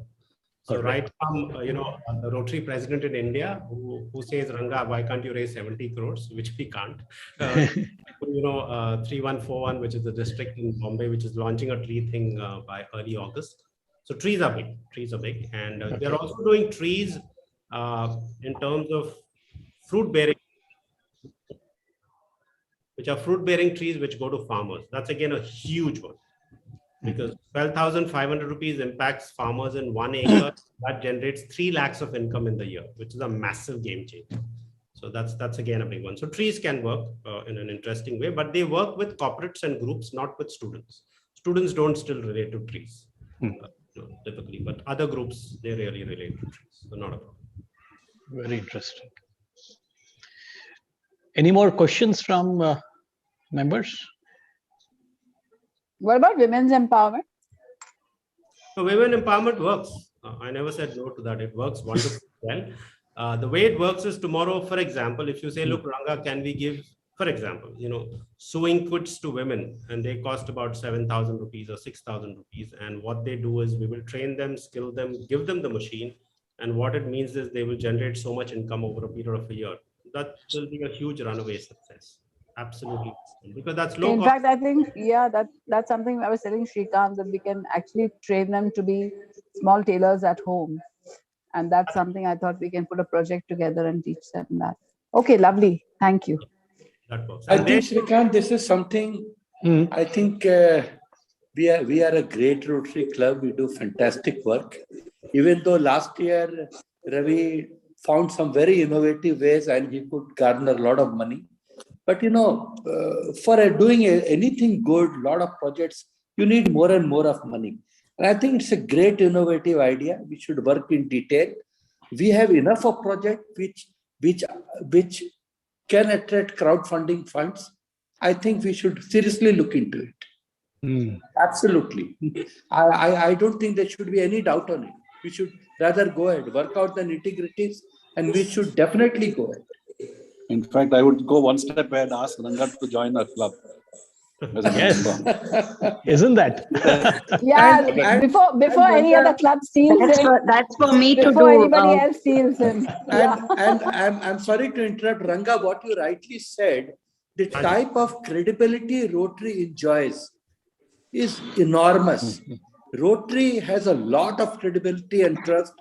So right from, the Rotary president in India who says, Ranga, why can't you raise 70 crores, which we can't. 3141, which is the district in Bombay, which is launching a tree thing by early August. So trees are big. And they're also doing trees in terms of fruit-bearing, which are fruit-bearing trees which go to farmers. That's again a huge one. Because 12,500 rupees impacts farmers in 1 acre, that generates 3 lakhs of income in the year, which is a massive game changer. So that's again a big one. So trees can work in an interesting way, but they work with corporates and groups, not with students. Students don't still relate to trees typically, but other groups, they really relate to trees. So not a problem. Very interesting. Any more questions from members? What about women's empowerment? So women empowerment works. I never said no to that. It works wonderfully well. The way it works is tomorrow, for example, if you say, look, Ranga, can we give, for example, sewing kits to women, and they cost about 7,000 rupees or 6,000 rupees. And what they do is we will train them, skill them, give them the machine. And what it means is they will generate so much income over a period of a year. That will be a huge runaway success. Absolutely, because that's low. In fact, I think, that's something I was telling Srikanth, that we can actually train them to be small tailors at home. And that's something I thought we can put a project together and teach them that. Okay, lovely. Thank you. That works. I think, Srikanth, this is something, I think we are a great Rotary club. We do fantastic work. Even though last year, Ravi found some very innovative ways and he could garner a lot of money. But, for doing anything good, a lot of projects, you need more and more of money. And I think it's a great innovative idea. We should work in detail. We have enough of projects which can attract crowdfunding funds, I think we should seriously look into it. Absolutely. I don't think there should be any doubt on it. We should rather go ahead, work out the nitty-gritties, and we should definitely go ahead. In fact, I would go one step ahead and ask Ranga to join our club. Yes. Isn't that? Yeah, before any other club steals him. That's for me to do. Before anybody else steals him. And I'm sorry to interrupt, Ranga, what you rightly said, the type of credibility Rotary enjoys is enormous. Rotary has a lot of credibility and trust,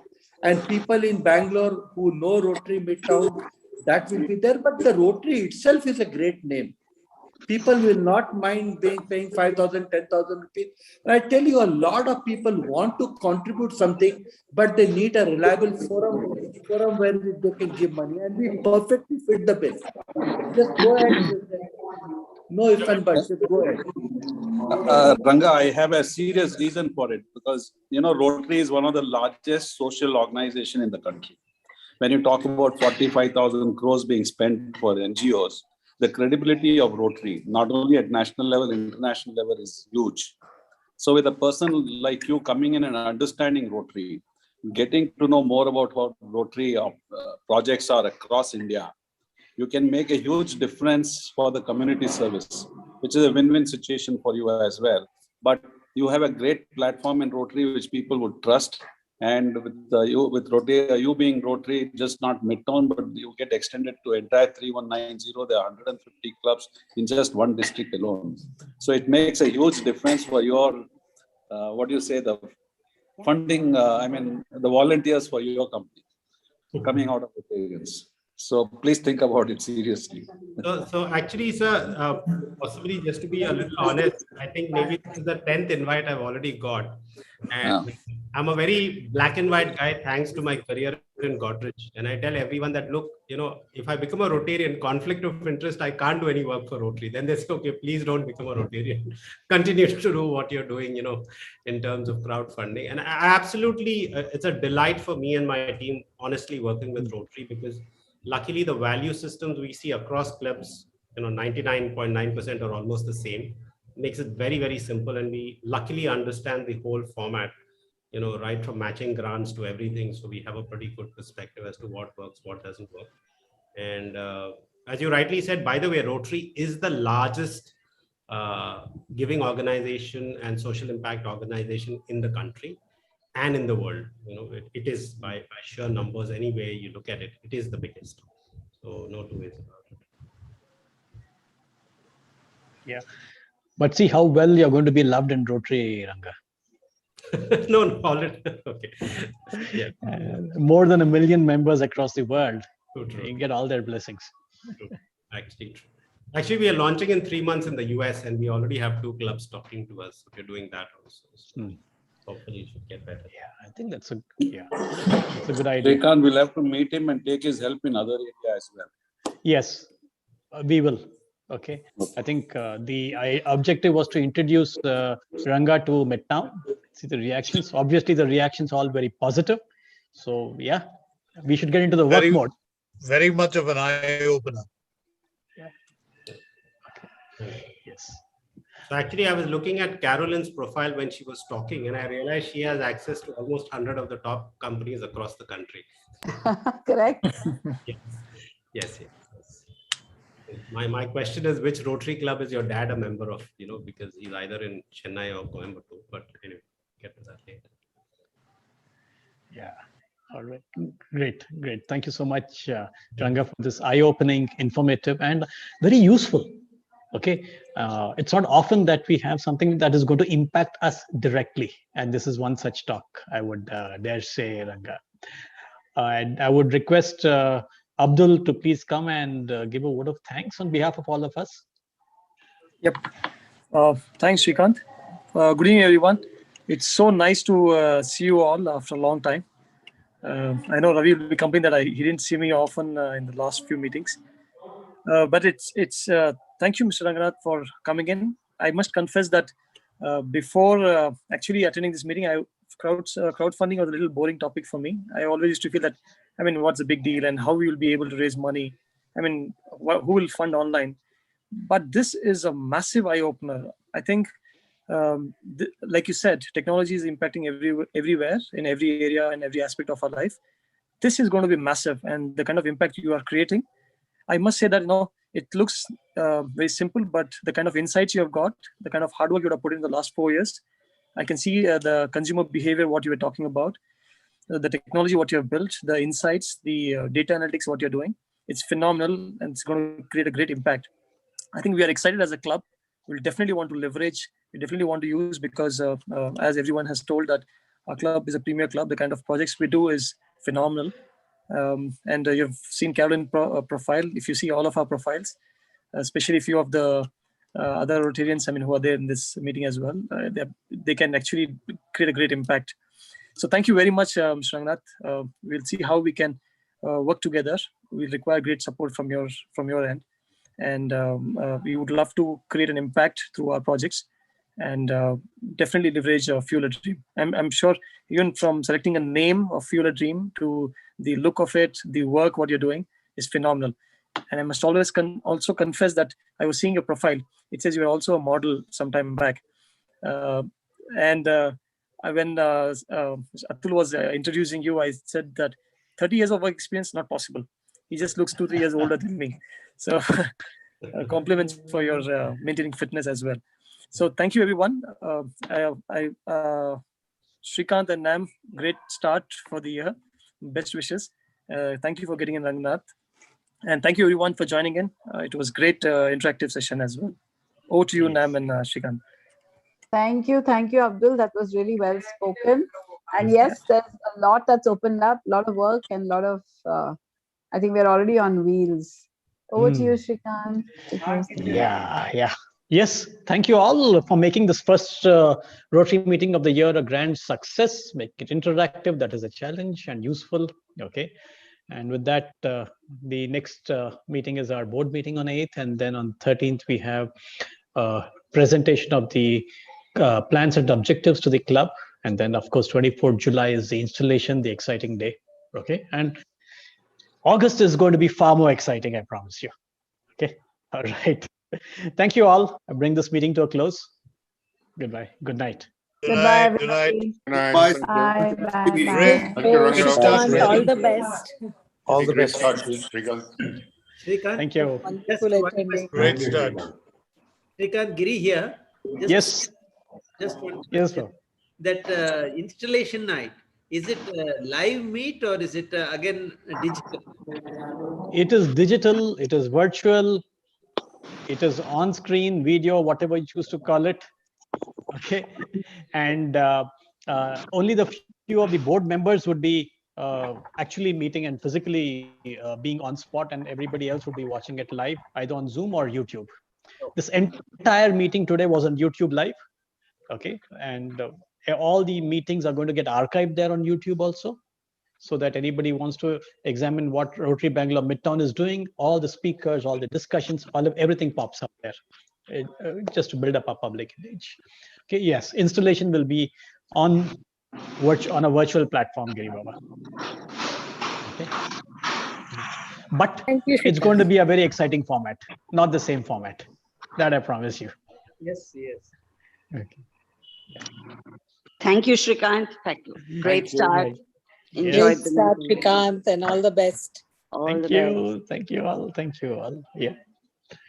and people in Bangalore who know Rotary Midtown, that will be there. But the Rotary itself is a great name. People will not mind paying 5,000, 10,000 rupees. And I tell you, a lot of people want to contribute something, but they need a reliable forum where they can give money, and we perfectly fit the bill. Just go ahead. No ifs and buts. Just go ahead. Ranga, I have a serious reason for it because, Rotary is one of the largest social organizations in the country. When you talk about 45,000 crores being spent for NGOs, the credibility of Rotary, not only at national level, international level, is huge. So with a person like you coming in and understanding Rotary, getting to know more about how Rotary projects are across India, you can make a huge difference for the community service, which is a win-win situation for you as well. But you have a great platform in Rotary which people would trust. And with Rotary, you being Rotary, just not Midtown, but you get extended to entire 3190. There are 150 clubs in just one district alone. So it makes a huge difference for your, the funding, the volunteers for your company coming out of the Rotarians. So please think about it seriously. So actually, sir, possibly just to be a little honest, I think maybe this is the 10th invite I've already got. And I'm a very black and white guy thanks to my career in Godrej. And I tell everyone that, look, if I become a Rotarian, conflict of interest, I can't do any work for Rotary. Then they say, okay, please don't become a Rotarian. Continue to do what you're doing, in terms of crowdfunding. And I absolutely, it's a delight for me and my team, honestly, working with Rotary, because luckily the value systems we see across clubs, 99.9% are almost the same. Makes it very, very simple. And we luckily understand the whole format, right from matching grants to everything. So we have a pretty good perspective as to what works, what doesn't work. And as you rightly said, by the way, Rotary is the largest giving organization and social impact organization in the country and in the world. It is by sheer numbers, any way you look at it, it is the biggest. So no two ways about it. Yeah. But see how well you're going to be loved in Rotary, Ranga. No, already. Okay. Yeah. More than 1 million members across the world. True. You get all their blessings. True. Actually, we are launching in 3 months in the US, and we already have 2 clubs talking to us. We're doing that also. So hopefully it should get better. Yeah, I think that's a good idea. Srikanth will have to meet him and take his help in other areas as well. Yes, we will. Okay. I think the objective was to introduce Ranga to Midtown. See the reactions. Obviously, the reactions all very positive. So yeah, we should get into the work mode. Very much of an eye-opener. Yeah. Okay. Yes. So actually, I was looking at Carolyn's profile when she was talking, and I realized she has access to almost 100 of the top companies across the country. Correct. Yes. My question is, which Rotary club is your dad a member of? Because he's either in Chennai or Coimbatore. But anyway, get to that later. Yeah. All right. Great. Thank you so much, Ranga, for this eye-opening, informative, and very useful. Okay. It's not often that we have something that is going to impact us directly. And this is one such talk, I would dare say, Ranga. And I would request Abdul to please come and give a word of thanks on behalf of all of us. Yep. Thanks, Srikanth. Good evening, everyone. It's so nice to see you all after a long time. I know Ravi will be complaining that he didn't see me often in the last few meetings. But it's thank you, Mr. Ranganatha, for coming in. I must confess that before actually attending this meeting, crowdfunding was a little boring topic for me. I always used to feel that, what's the big deal and how we will be able to raise money I mean, who will fund online? But this is a massive eye opener. I think, like you said, technology is impacting everywhere, in every area and every aspect of our life. This is going to be massive, and the kind of impact you are creating, I must say that, it looks very simple, but the kind of insights you have got, the kind of hard work you have put in the last 4 years, I can see the consumer behavior, what you were talking about, the technology, what you have built, the insights, the data analytics, what you're doing. It's phenomenal, and it's going to create a great impact. I think we are excited as a club. We'll definitely want to leverage. We definitely want to use, because as everyone has told, that our club is a premier club. The kind of projects we do is phenomenal. And you've seen Carolyn profile. If you see all of our profiles, especially a few of the other Rotarians, who are there in this meeting as well, they can actually create a great impact. So thank you very much, Mr. Ranganath. We'll see how we can work together. We'll require great support from your end. And we would love to create an impact through our projects, and definitely leverage Fueladream. I'm sure even from selecting a name of Fueladream to the look of it, the work, what you're doing is phenomenal. And I must always also confess that I was seeing your profile. It says you're also a model sometime back. When Atul was introducing you, I said that 30 years of work experience, not possible. He just looks 2-3 years older than me. So compliments for your maintaining fitness as well. So thank you, everyone. Srikanth and Nam, great start for the year. Best wishes. Thank you for getting in, Ranganath. And thank you, everyone, for joining in. It was great interactive session as well. Over to you, Nam and Srikanth. Thank you, Abdul. That was really well spoken. And yes, there's a lot that's opened up, a lot of work, and a lot of, I think we're already on wheels. Over to you, Srikanth. Yeah. Yes, thank you all for making this first Rotary meeting of the year a grand success. Make it interactive. That is a challenge, and useful. Okay. And with that, the next meeting is our board meeting on 8th. And then on 13th, we have a presentation of the plans and objectives to the club. And then, of course, 24th July is the installation, the exciting day. Okay. And August is going to be far more exciting, I promise you. Okay. All right. Thank you all. I bring this meeting to a close. Goodbye. Good night. Goodbye. Good night. Good night. Bye. Thank you, Srikanth, all the best. All the best. Srikanth. Thank you. Great start. Srikanth, Giri here. Yes. Just one yes, sir. That installation night, is it live meet or is it again digital? It is digital. It is virtual. It is on-screen video, whatever you choose to call it. Okay. And only the few of the board members would be actually meeting and physically being on spot, and everybody else would be watching it live, either on Zoom or YouTube. This entire meeting today was on YouTube live. Okay. And all the meetings are going to get archived there on YouTube also, so that anybody wants to examine what Rotary Bangalore Midtown is doing, all the speakers, all the discussions, everything pops up there, just to build up a public image. Okay, yes, installation will be on a virtual platform, Giri Baba. Okay. But it's going to be a very exciting format, not the same format. That I promise you. Yes. Okay. Thank you, Srikanth. Thank you. Great start. Enjoyed the start, Srikanth, and all the best. Thank you. Thank you all. Thank you all. Yeah.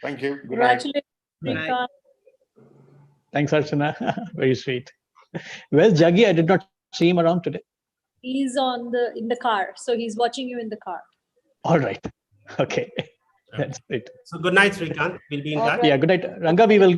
Thank you. Good night. Congratulations, Thanks, Archana. Very sweet. Where's Jaggi? I did not see him around today. He's in the car, so he's watching you in the car. All right. Okay. That's it. So good night, Srikanth. We'll be in touch. Yeah. Good night, Ranga. We will.